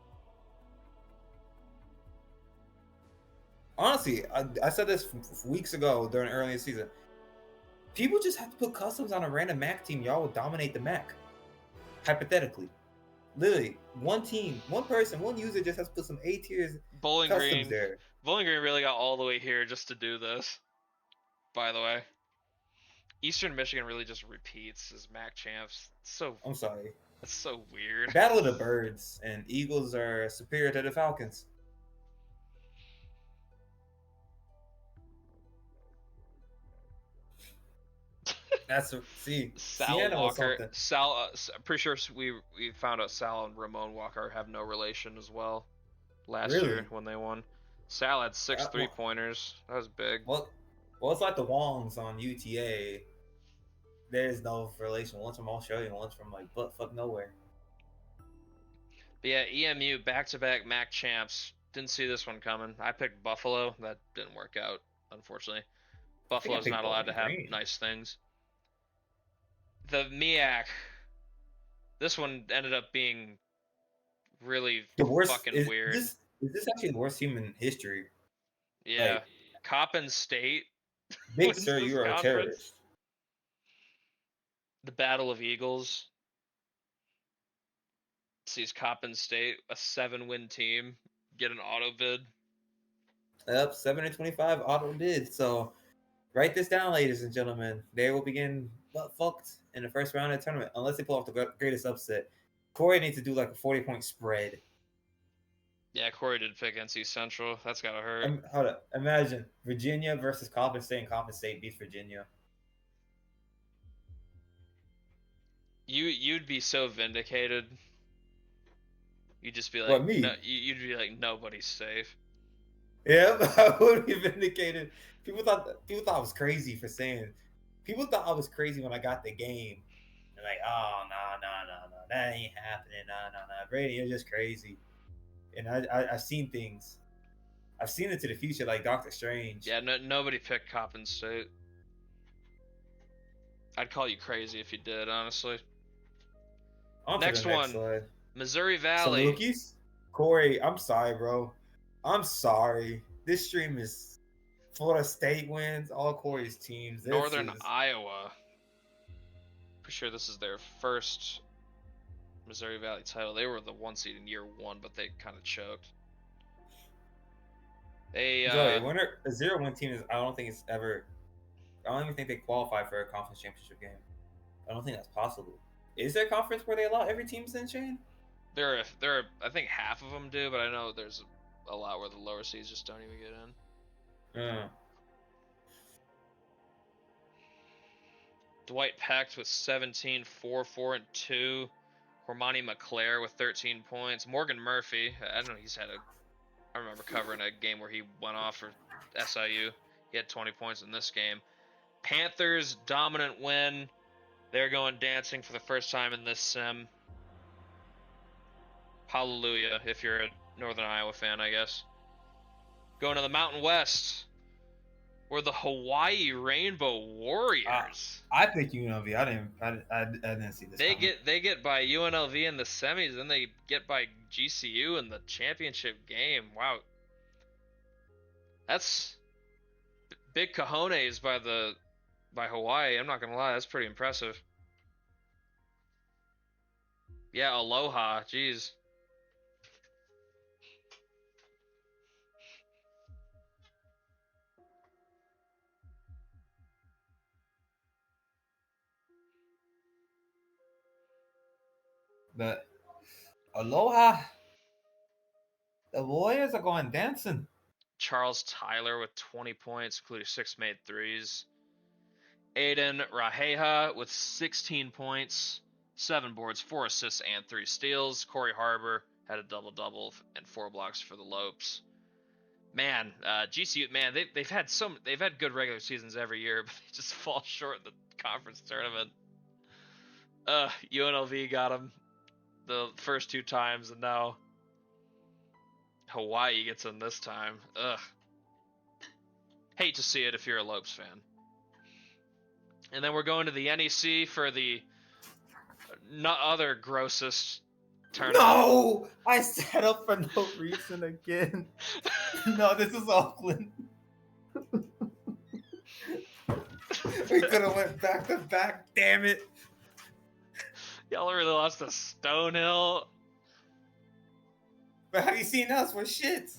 Honestly, I said this weeks ago during early season. People just have to put customs on a random MAC team. Y'all would dominate the MAC. Hypothetically. Literally, one team, one person, one user just has to put some A tiers customs there. Bowling Green really got all the way here just to do this. By the way, Eastern Michigan really just repeats as MAC champs. I'm sorry. That's so weird. Battle of the Birds, and Eagles are superior to the Falcons. Sal Walker. Pretty sure we found out Sal and Ramon Walker have no relation as well. Last year when they won, Sal had 6 3-pointers. That was big. Well, it's like the Wongs on UTA. There's no relation. One's from Australia, one's from like butt nowhere. But yeah, EMU back-to-back MAC champs. Didn't see this one coming. I picked Buffalo. That didn't work out, unfortunately. Buffalo's not allowed to have nice things. The MEAC. This one ended up being really fucking weird. Is this actually the worst team in history? Yeah. Like, Coppin State. Big Sir, you are a terrorist. The Battle of Eagles. Sees Coppin State, a 7-win team, get an auto bid. Yep, 7-25 auto bid. So write this down, ladies and gentlemen. They will begin fucked in the first round of the tournament unless they pull off the greatest upset. Corey needs to do like a 40-point spread. Yeah, Corey did pick NC Central. That's gotta hurt. Hold up. Imagine Virginia versus Coppin State, and Coppin State beats Virginia. You'd be so vindicated. You'd just be like, what, me? No, you'd be like, nobody's safe. Yeah, I would be vindicated. People thought I was crazy for saying. People thought I was crazy when I got the game. They're like, oh no, that ain't happening. No. Brady, you're just crazy. And I've seen things. I've seen into the future, like Doctor Strange. Yeah, nobody picked Coppin State. I'd call you crazy if you did, honestly. Next one. Slide. Missouri Valley. Salukis? Corey, I'm sorry, bro. I'm sorry. This stream is Florida State wins all Corey's teams. Northern Iowa. Pretty sure this is their first Missouri Valley title. They were the 1 seed in year 1, but they kind of choked. A 0-1 team is. I don't even think they qualify for a conference championship game. I don't think that's possible. Is there a conference where they allow every team in, Shane? There are. I think half of them do, but I know there's a lot where the lower seeds just don't even get in. Dwight Peck with 17, 4, 4, and 2. Hormani McClare with 13 points. Morgan Murphy, I don't know, I remember covering a game where he went off for SIU. He had 20 points in this game. Panthers, dominant win. They're going dancing for the first time in this sim. Hallelujah, if you're a Northern Iowa fan, I guess. Going to the Mountain West. We're the Hawaii Rainbow Warriors. I picked UNLV. I didn't see this. They get by UNLV in the semis, then they get by GCU in the championship game. Wow, that's big cojones by Hawaii. I'm not gonna lie, that's pretty impressive. Yeah, aloha. Jeez. But aloha, the Warriors are going dancing. Charles Tyler with 20 points, including 6 made threes. Aiden Raheha with 16 points, 7 boards, 4 assists, and 3 steals. Corey Harbor had a double-double and 4 blocks for the Lopes. Man, GCU, man, they've had good regular seasons every year, but they just fall short in the conference tournament. UNLV got them the first 2 times, and now Hawaii gets them this time. Ugh. Hate to see it if you're a Lopes fan. And then we're going to the NEC for the other grossest tournament. No! I set up for no reason again. No, this is Oakland. We could have went back to back, damn it. Y'all really lost to Stonehill. But have you seen us? We're shit.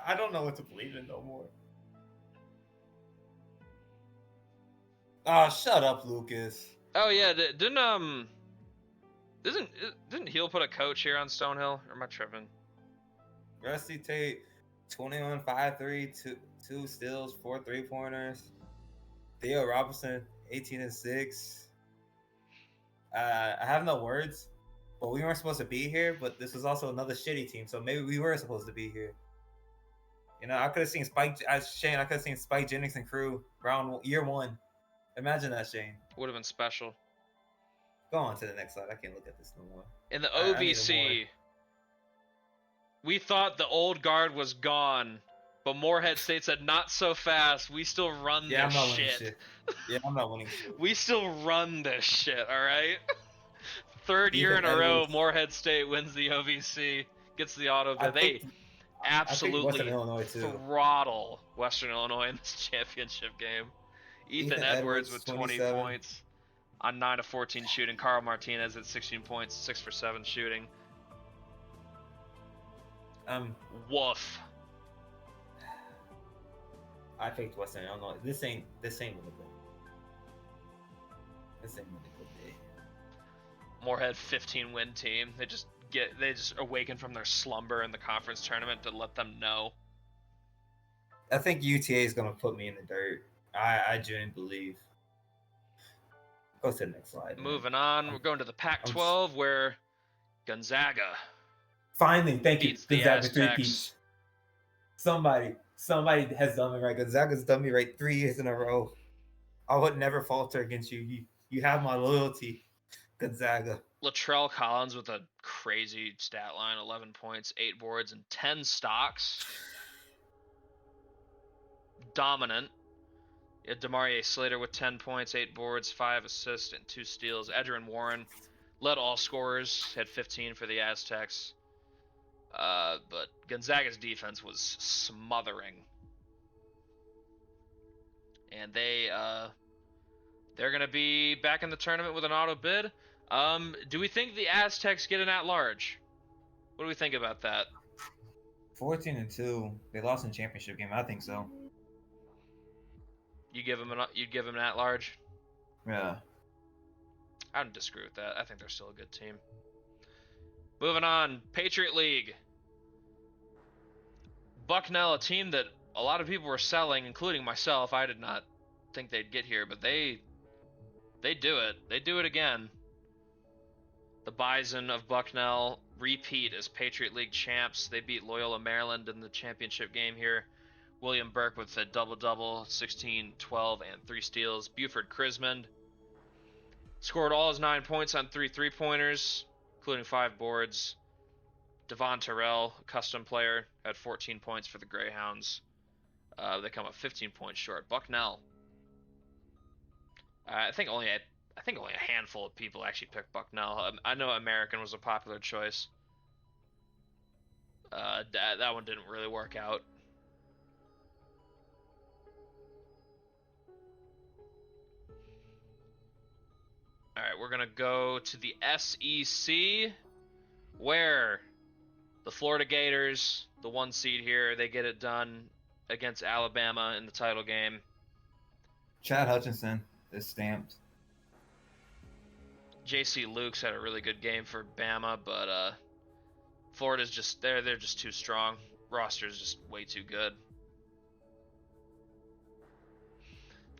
I don't know what to believe in no more. Oh, shut up, Lucas. Oh yeah, didn't Heel put a coach here on Stonehill? Or am I tripping? Rusty Tate, 21, 5, 3, 2 steals, 4 3-pointers. Theo Robinson, 18 and 6. I have no words, but we weren't supposed to be here. But this was also another shitty team, so maybe we were supposed to be here. You know, I could have seen Shane. I could have seen Spike Jennings and crew year 1. Imagine that, Shane. Would have been special. Go on to the next slide. I can't look at this no more. In the OVC, we thought the old guard was gone, but Morehead State said, not so fast. We still run this shit. Yeah, I'm not winning shit. We still run this shit, all right? Third year in a row, Morehead State wins the OVC, gets the auto bid. They absolutely throttle Western Illinois in this championship game. Ethan Edwards with 20 points on 9 of 14 shooting. Carl Martinez at 16 points, 6 for 7 shooting. Woof. I picked Western Illinois. This ain't what it is. This ain't what it is. Morehead 15-win team. They just awaken from their slumber in the conference tournament to let them know. I think UTA is gonna put me in the dirt. I genuinely believe. Go to the next slide. Moving on, we're going to the Pac-12 where Gonzaga. Finally, thank you. Gonzaga 3-peats. Somebody has done me right. Gonzaga's done me right 3 years in a row. I would never falter against you. You have my loyalty, Gonzaga. Latrell Collins with a crazy stat line, 11 points, 8 boards, and 10 stocks. Dominant. You had Demarie Slater with 10 points, 8 boards, 5 assists, and 2 steals. Edgerrin Warren led all scorers, had 15 for the Aztecs. But Gonzaga's defense was smothering. And they're going to be back in the tournament with an auto bid. Do we think the Aztecs get an at-large? What do we think about that? 14-2. They lost in the championship game. I think so. You'd give them an at-large? Yeah. I don't disagree with that. I think they're still a good team. Moving on, Patriot League. Bucknell, a team that a lot of people were selling, including myself. I did not think they'd get here, but they do it. They do it again. The Bison of Bucknell repeat as Patriot League champs. They beat Loyola Maryland in the championship game here. William Burke with a double-double, 16, 12, and 3 steals. Buford Crismond scored all his 9 points on 3 3-pointers, including 5 boards. Devon Terrell, a custom player, had 14 points for the Greyhounds. They come up 15 points short. Bucknell. I think only a handful of people actually picked Bucknell. I know American was a popular choice. That one didn't really work out. All right, we're going to go to the SEC, where the Florida Gators, the 1 seed here, they get it done against Alabama in the title game. Chad Hutchinson. It's stamped. J.C. Luke's had a really good game for Bama, but Florida's just they're just too strong. Roster's just way too good.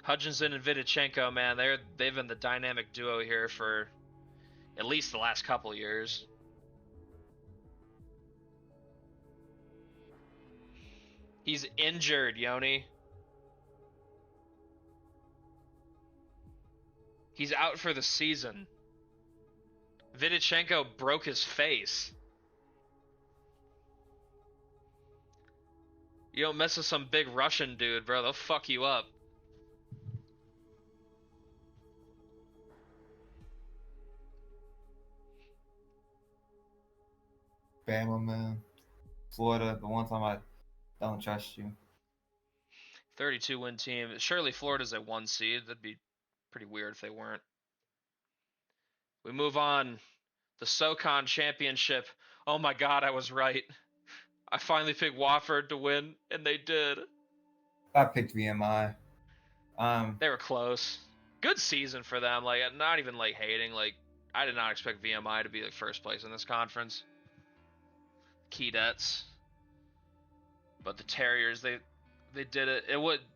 Hutchinson and Vidichenko, man, they've been the dynamic duo here for at least the last couple years. He's injured, Yoni. He's out for the season. Vidichenko broke his face. You don't mess with some big Russian dude, bro. They'll fuck you up. Bama, man. Florida, the one time I don't trust you. 32-win team. Surely Florida's a 1 seed. That'd be pretty weird if they weren't. We move on. The SoCon Championship. Oh my god, I was right. I finally picked Wofford to win, and they did. I picked VMI. They were close. Good season for them. Like, not even like hating. Like, I did not expect VMI to be like first place in this conference. Keydets. But the Terriers, they did it.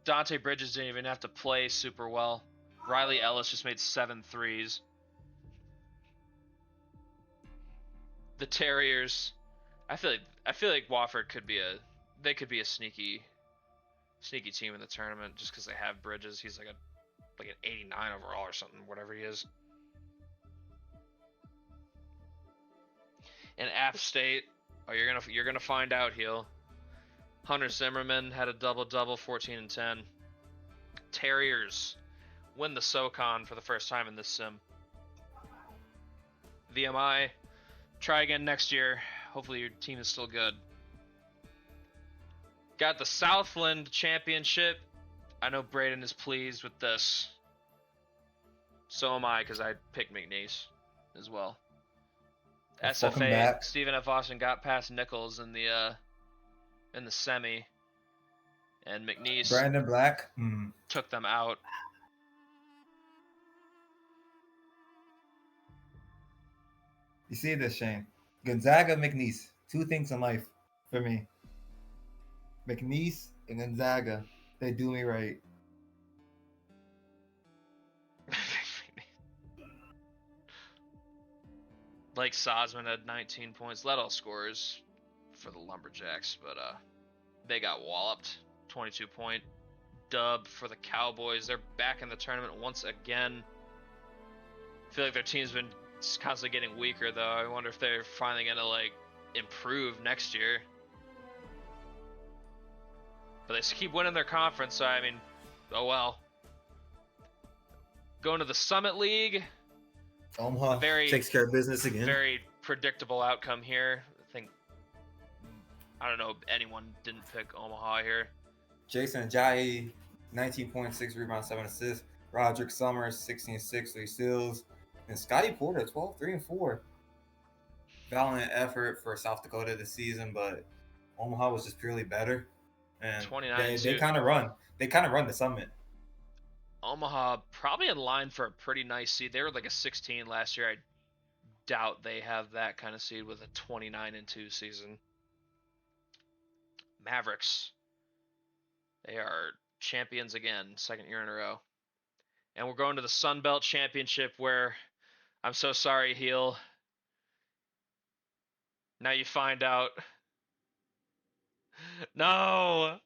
Dante Bridges didn't even have to play super well. Riley Ellis just made 7 threes. The Terriers, I feel like Wofford could be a sneaky team in the tournament just because they have Bridges. He's like an 89 overall or something, whatever he is. And App State, oh, you're gonna find out, Heel. Hunter Zimmerman had a double-double, 14 and 10. Terriers win the SoCon for the first time in this sim. VMI, try again next year. Hopefully your team is still good. Got the Southland Championship. I know Braden is pleased with this. So am I, because I picked McNeese as well. SFA, Stephen F. Austin got past Nichols in the semi, and McNeese Brandon Black took them out. You see this, Shane? Gonzaga, McNeese. 2 things in life for me. McNeese and Gonzaga. They do me right. Blake Sosman had 19 points, led all scorers for the Lumberjacks, but they got walloped. 22-point dub for the Cowboys. They're back in the tournament once again. I feel like their team's been constantly getting weaker, though. I wonder if they're finally gonna like improve next year. But they keep winning their conference, so I mean, oh well. Going to the Summit League. Omaha takes care of business again. Very predictable outcome here. I don't know if anyone didn't pick Omaha here. Jason Ajayi, 19.6 rebounds, 7 assists. Roderick Summers, 16-6, 3 steals. And Scotty Porter, 12, 3 and 4. Valiant effort for South Dakota this season, but Omaha was just purely better. And 29 they kind of run. They kind of run the Summit. Omaha probably in line for a pretty nice seed. They were like a 16 last year. I doubt they have that kind of seed with a 29-2 season. Mavericks. They are champions again, 2nd year in a row. And we're going to the Sun Belt Championship where, I'm so sorry, Heel. Now you find out. No!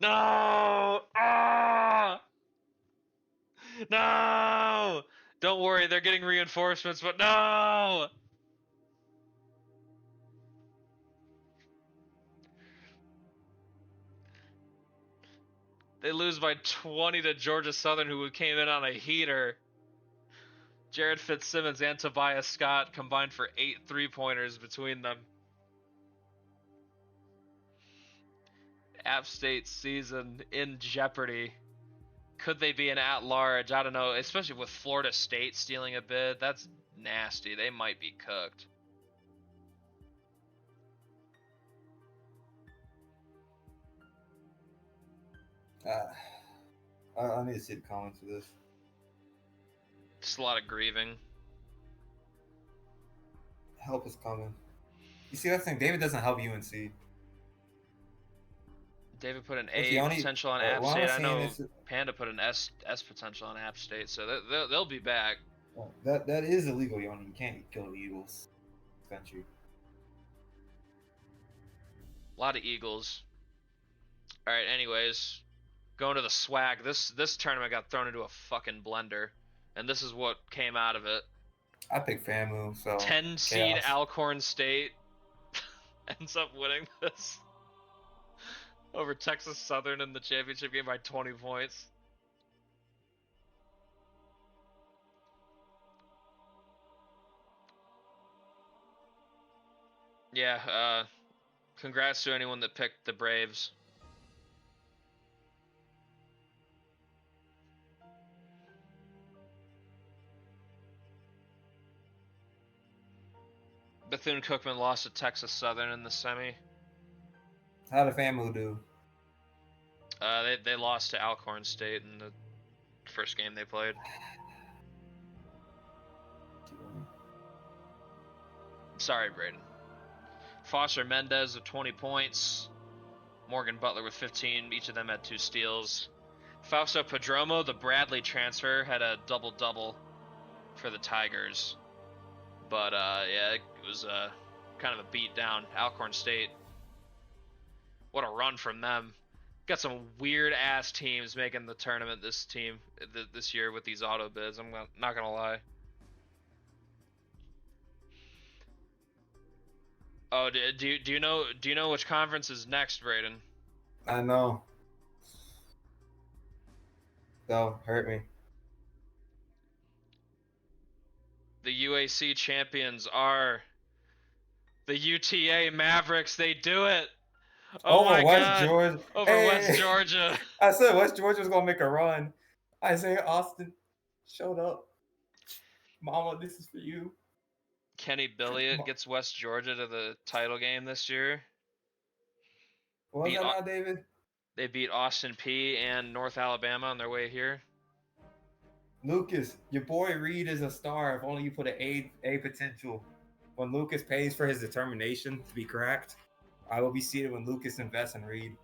No! Ah! No! Don't worry, they're getting reinforcements, but no! They lose by 20 to Georgia Southern, who came in on a heater. Jared Fitzsimmons and Tobias Scott combined for 8 3-pointers between them. App State season in jeopardy. Could they be an at-large? I don't know, especially with Florida State stealing a bid. That's nasty. They might be cooked. I need to see the comments for this. Just a lot of grieving. Help is coming. You see that thing? David doesn't help UNC. David put an Look, A potential on App what State. I'm I know saying is, Panda put an S potential on App State, so they'll be back. that is illegal, Yoni. You can't kill the Eagles. Country. A lot of Eagles. All right. Anyways, going to the swag. This tournament got thrown into a fucking blender, and this is what came out of it. I picked FAMU, so 10 seed Alcorn State ends up winning this over Texas Southern in the championship game by 20 points. Yeah, congrats to anyone that picked the Braves. Bethune-Cookman lost to Texas Southern in the semi. How did FAMU do? They lost to Alcorn State in the first game they played. Sorry, Braden. Foster Mendez with 20 points. Morgan Butler with 15. Each of them had 2 steals. Fausto Padromo, the Bradley transfer, had a double-double for the Tigers. But, yeah, it was kind of a beat down. Alcorn State, what a run from them. Got some weird-ass teams making the tournament this year with these auto bids. I'm not going to lie. Oh, do you know which conference is next, Braden? I know. Don't hurt me. The UAC champions are the UTA Mavericks. They do it. Oh my God. Georgia. Over West Georgia. I said West Georgia was gonna make a run. Isaiah Austin showed up. Mama, this is for you. Kenny Billiott gets West Georgia to the title game this year. What was that now, David? They beat Austin P and North Alabama on their way here. Lucas, your boy Reed is a star. If only you put an A potential. When Lucas pays for his determination to be cracked, I will be seated when Lucas invests in Reed.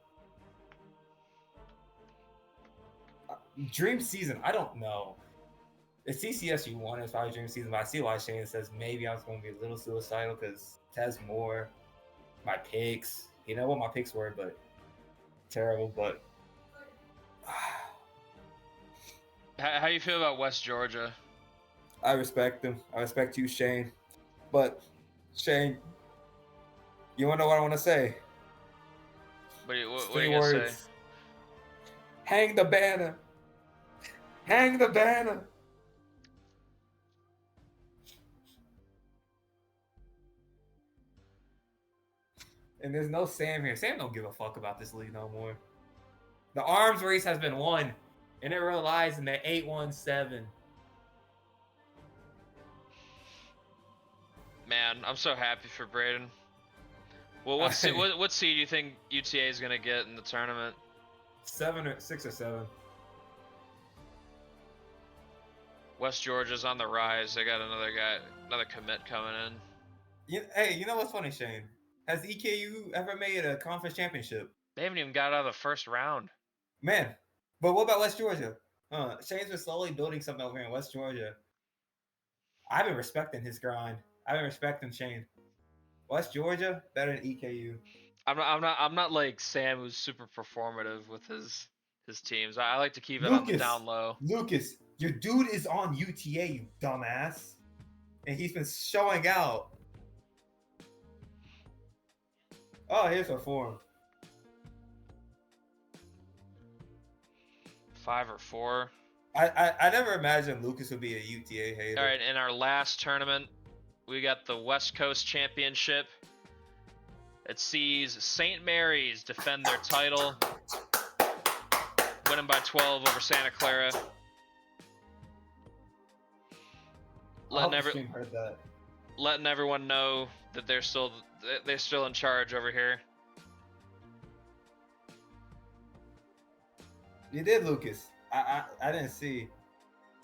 Dream season, I don't know. If CCSU won, it's probably dream season, but I see why Shane says maybe I was going to be a little suicidal because Tez Moore, my picks. You know what my picks were, but terrible. But how you feel about West Georgia? I respect them. I respect you, Shane. But Shane, you want to know what I want to say? What are you Three gonna words. say? Hang the banner. Hang the banner. And there's no Sam here. Sam don't give a fuck about this league no more. The arms race has been won, and it relies in the 817. Man, I'm so happy for Braden. Well, what seed do you think UTA is gonna get in the tournament? 6 or 7. West Georgia's on the rise. They got another commit coming in. Hey, you know what's funny, Shane? Has EKU ever made a conference championship? They haven't even got out of the first round. Man, but what about West Georgia? Shane's been slowly building something over here in West Georgia. I've been respecting his grind. I've been respecting Shane. West Georgia better than EKU. I'm not like Sam, who's super performative with his teams. I like to keep it on the down low. Lucas, your dude is on UTA, you dumbass, and he's been showing out. Oh, here's a form. 5 or 4. I never imagined Lucas would be a UTA hater. All right, in our last tournament, we got the West Coast Championship. It sees St. Mary's defend their title, winning by 12 over Santa Clara. Letting everyone know that they're still in charge over here. You did, Lucas. I didn't see.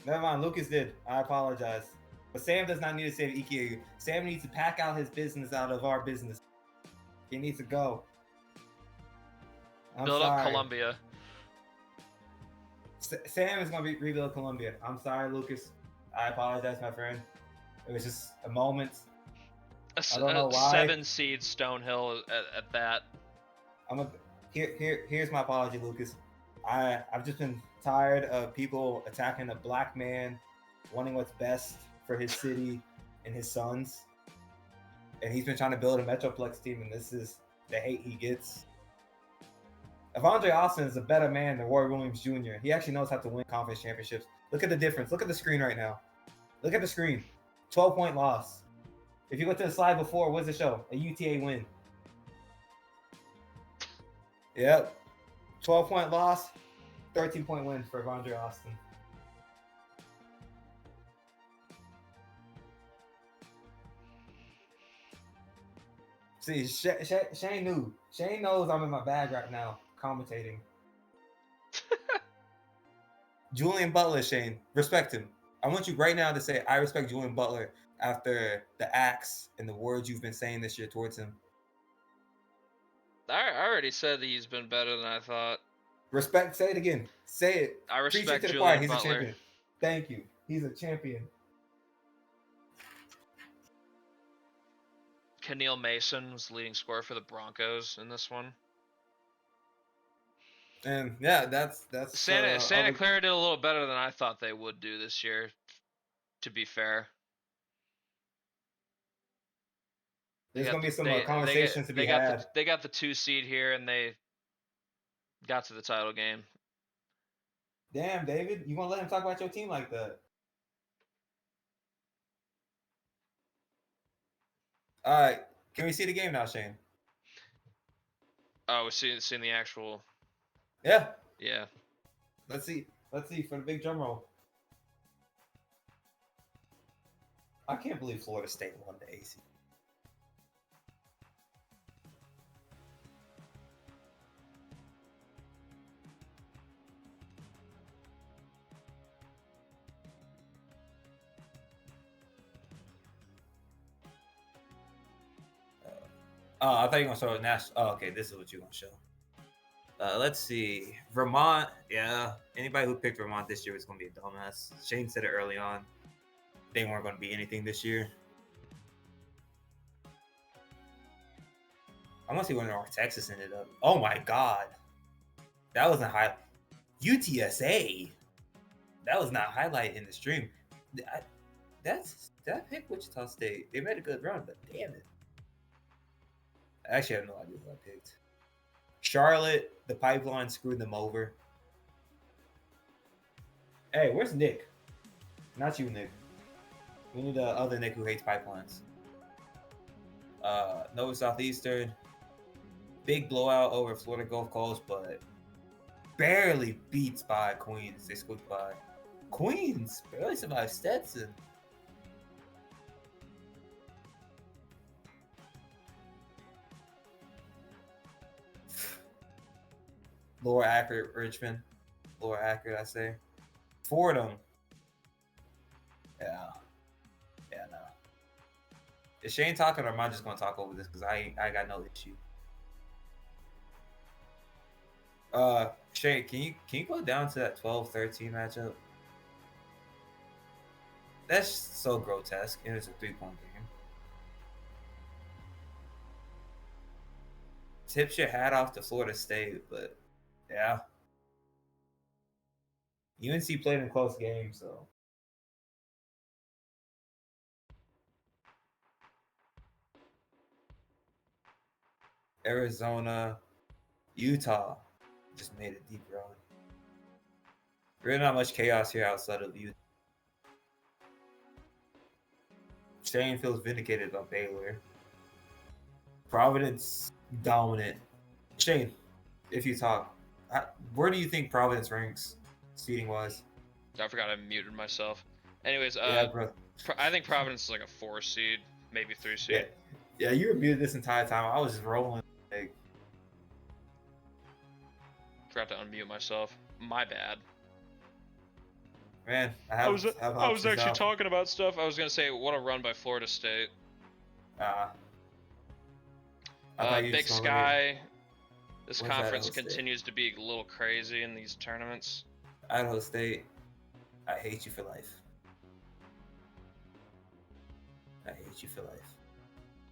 Never mind, Lucas did. I apologize. But Sam does not need to save Ikea. Sam needs to pack out his business out of our business. He needs to go. I'm Build up sorry. Columbia. Sam is going to rebuild Columbia. I'm sorry, Lucas. I apologize, my friend. It was just a moment. I don't know why. 7-seed Stonehill at that. Here's my apology, Lucas. I've just been tired of people attacking a black man, wanting what's best for his city and his sons. And he's been trying to build a Metroplex team, and this is the hate he gets. Avondre Austin is a better man than Roy Williams Jr. He actually knows how to win conference championships. Look at the difference. Look at the screen right now. Look at the screen. 12-point loss. If you go to the slide before, what does it show? A UTA win. Yep. 12-point loss, 13-point win for Avondre Austin. See, Shane knew. Shane knows I'm in my bag right now, commentating. Julian Butler, Shane, respect him. I want you right now to say, I respect Julian Butler after the acts and the words you've been saying this year towards him. I already said he's been better than I thought. Respect, say it again. Say it. I respect Preach it to the Julian choir. He's Butler. a champion. Thank you. He's a champion. Keneal Mason was the leading scorer for the Broncos in this one. And yeah, that's Santa Clara did a little better than I thought they would do this year, to be fair. There's going to be some conversations to be had. They got the 2 seed here, and they got to the title game. Damn, David, you want to let him talk about your team like that? All right, can we see the game now, Shane? Oh, we're seeing the actual. Yeah. Yeah. Let's see for the big drum roll. I can't believe Florida State won the AC. Oh, I thought you were going to show national. Oh, okay, this is what you're going to show. Let's see. Vermont, yeah. Anybody who picked Vermont this year was going to be a dumbass. Shane said it early on. They weren't going to be anything this year. I want to see where North Texas ended up. Oh my God. That wasn't high. UTSA. That was not highlight in the stream. That picked Wichita State. They made a good run, but damn it. I actually have no idea who I picked. Charlotte, the pipeline screwed them over. Hey, where's Nick? Not you, Nick. We need the other Nick who hates pipelines. Nova Southeastern. Big blowout over Florida Gulf Coast, but barely beats by Queens. They squeaked by. Queens barely survived Stetson. Lower accurate Richmond. Lower accurate, I say. Fordham. Yeah, no. Is Shane talking or am I just going to talk over this? Because I got no issue. Shane, can you go down to that 12-13 matchup? That's so grotesque. And it's a 3-point game. Tips your hat off to Florida State, but yeah. UNC played in a close game, so. Arizona, Utah just made a deep run. Really not much chaos here outside of Utah. Shane feels vindicated about Baylor. Providence dominant. Shane, if you talk, where do you think Providence ranks seeding wise? I forgot I muted myself. Anyways, bro. I think Providence is like a 4 seed, maybe 3 seed. Yeah, you were muted this entire time. I was just rolling. Like, forgot to unmute myself. My bad. Man, I I was have I was options actually out. talking about stuff. I was gonna say what a run by Florida State. Uh, I thought you were Big just gonna look at Sky. This what's conference Idaho State. continues to be a little crazy in these tournaments. Idaho State, I hate you for life. I hate you for life.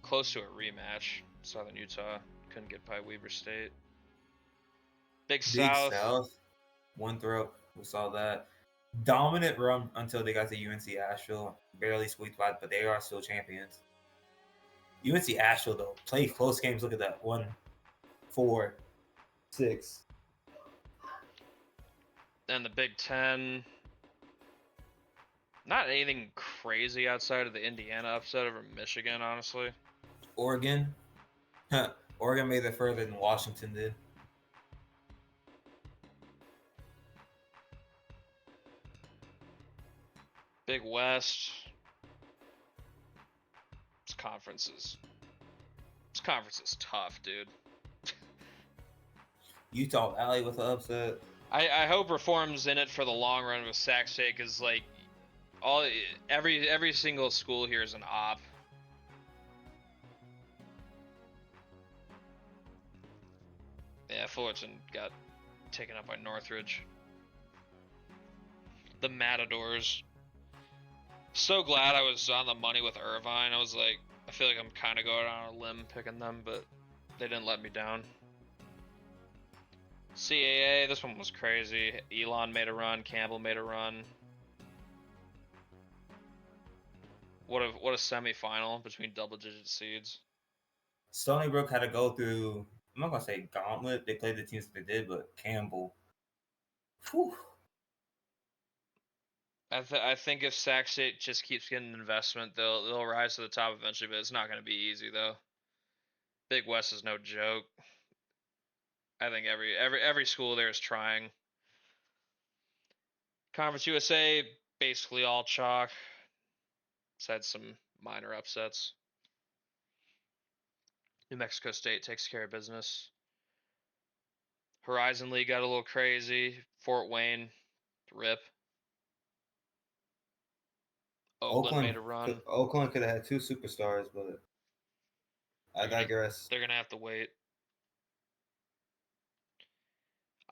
Close to a rematch. Southern Utah couldn't get by Weber State. Big Big South. South, one throat. We saw that dominant run until they got to UNC Asheville. Barely squeaked by, but they are still champions. UNC Asheville though played close games. Look at that 1-4-6. And the Big Ten. Not anything crazy outside of the Indiana upset over Michigan, honestly. Oregon, Oregon made it further than Washington did. Big West. This conference is tough, dude. Utah Valley with the upset. I hope Reform's in it for the long run with Sac State, because like every single school here is an op. Yeah, Fullerton got taken up by Northridge. The Matadors. So glad I was on the money with Irvine. I was like, I feel like I'm kind of going on a limb picking them, but they didn't let me down. CAA, this one was crazy. Elon made a run. Campbell made a run. What a semifinal between double-digit seeds. Stony Brook had to go through. I'm not gonna say gauntlet. They played the teams that they did, but Campbell. Whew. I think if Sac State just keeps getting investment, they'll rise to the top eventually. But it's not going to be easy though. Big West is no joke. I think every school there is trying. Conference USA basically all chalk. It's had some minor upsets. New Mexico State takes care of business. Horizon League got a little crazy. Fort Wayne, rip. Oakland made a run. Oakland could have had two superstars, but I digress. They're gonna have to wait.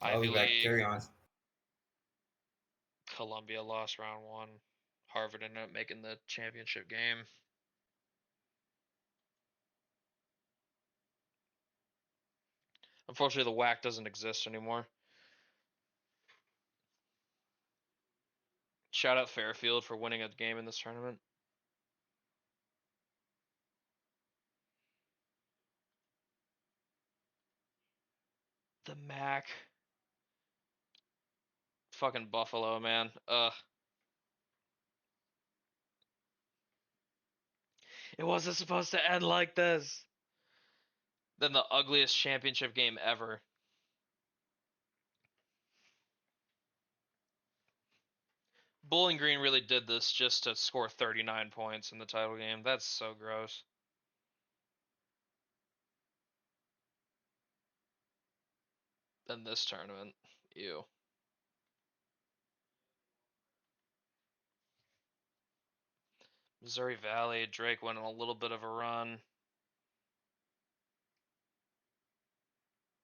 I'll Ivy be back. League, Carry on. Columbia lost round one. Harvard ended up making the championship game. Unfortunately, the WAC doesn't exist anymore. Shout out Fairfield for winning a game in this tournament. The MAC. Fucking Buffalo, man. Ugh. It wasn't supposed to end like this. Then the ugliest championship game ever. Bowling Green really did this just to score 39 points in the title game. That's so gross. Then this tournament. Ew. Missouri Valley, Drake went on a little bit of a run.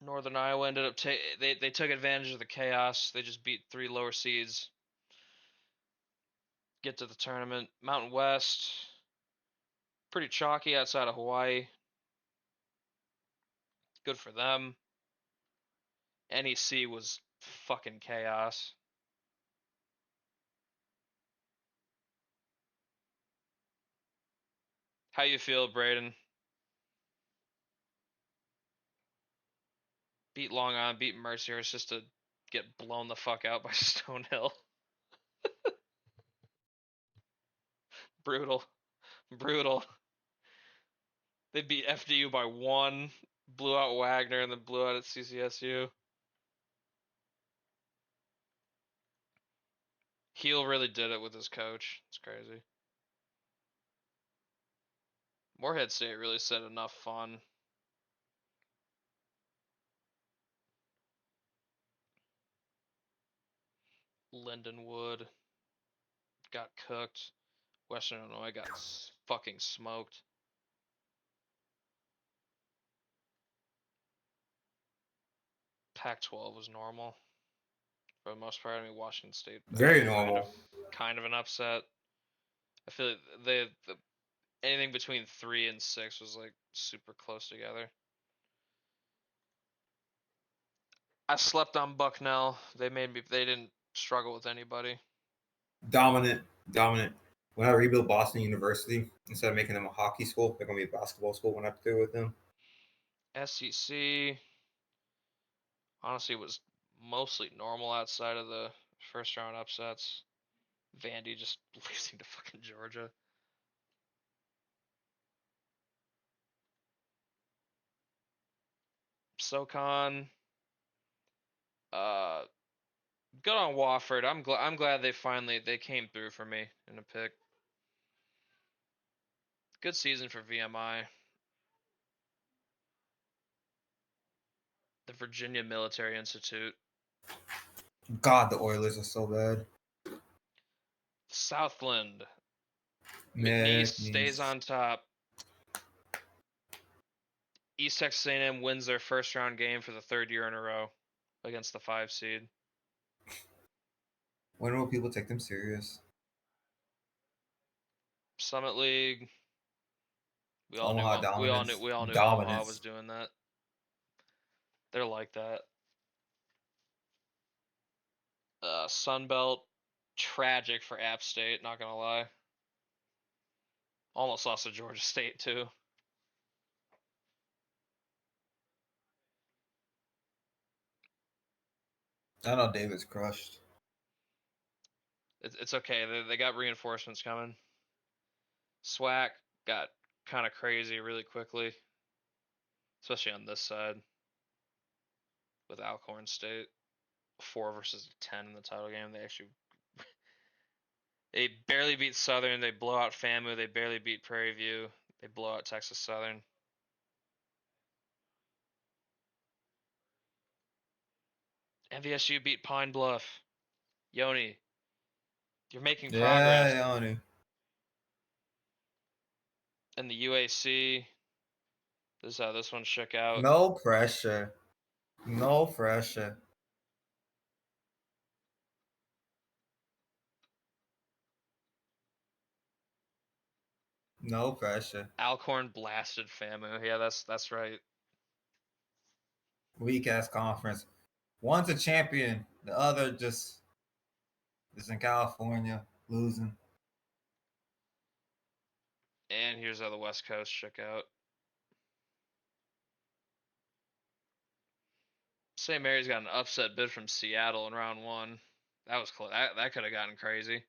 Northern Iowa ended up they took advantage of the chaos. They just beat 3 lower seeds. Get to the tournament. Mountain West, pretty chalky outside of Hawaii. Good for them. NEC was fucking chaos. How you feel, Braden? Beat Long Island, beat Mercyhurst just to get blown the fuck out by Stonehill. Brutal. Brutal. They beat FDU by 1, blew out Wagner, and then blew out at CCSU. Heel really did it with his coach. It's crazy. Morehead State really set enough fun. Lindenwood. got cooked. Western Illinois got fucking smoked. Pac-12 was normal for the most part. I mean, Washington State Very normal. kind of an upset. I feel like the anything between 3 and 6 was like super close together. I slept on Bucknell. They didn't struggle with anybody. Dominant. When I rebuild Boston University, instead of making them a hockey school, they're gonna be a basketball school when I'm through with them. SEC honestly was mostly normal outside of the first round upsets. Vandy just losing to fucking Georgia. SoCon, good on Wofford. I'm glad they came through for me in a pick. Good season for VMI. The Virginia Military Institute. God, the Oilers are so bad. Southland. McNeese stays on top. East Texas A&M wins their first round game for the 3rd year in a row against the 5 seed. When will people take them serious? Summit League. We all Omaha knew dominance. Omaha was doing that. They're like that. Sunbelt, tragic for App State, not gonna lie. Almost lost to Georgia State too. I know David's crushed. It's okay. They got reinforcements coming. SWAC got kind of crazy really quickly, especially on this side with Alcorn State. 4 versus 10 in the title game. They barely beat Southern. They blow out FAMU. They barely beat Prairie View. They blow out Texas Southern. MVSU beat Pine Bluff. Yoni, you're making progress. Yeah, Yoni. And the UAC, this is how this one shook out. No pressure. No pressure. No pressure. Alcorn blasted FAMU. Yeah, that's right. Weak ass conference. One's a champion, the other just is in California losing. And here's how the West Coast shook out. St. Mary's got an upset bid from Seattle in round 1. That was close. That could have gotten crazy.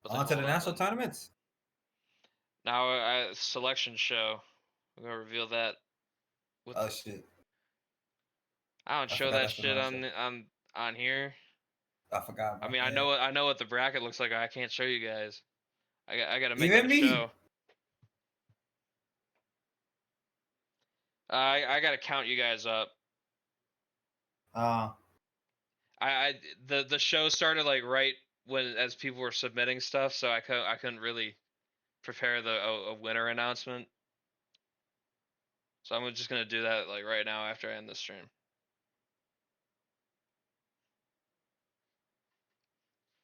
On to the national tournaments. Now, selection show. We're gonna reveal that. Oh shit! I don't show that shit on here. I forgot. I mean, I know what the bracket looks like. I can't show you guys. I gotta make Even that a me. show. I gotta count you guys up. The show started like right as people were submitting stuff, so I couldn't really prepare a winner announcement. So I'm just gonna do that like right now after I end the stream.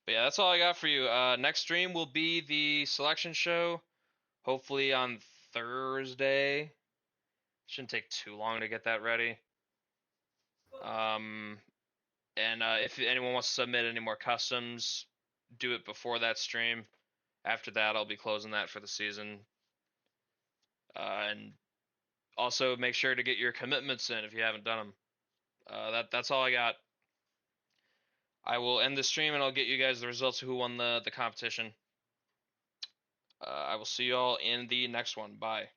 But yeah, that's all I got for you. Next stream will be the selection show, hopefully on Thursday. Shouldn't take too long to get that ready. And if anyone wants to submit any more customs, do it before that stream. After that, I'll be closing that for the season. And also make sure to get your commitments in if you haven't done them. That's all I got. I will end the stream and I'll get you guys the results of who won the competition. I will see you all in the next one. Bye.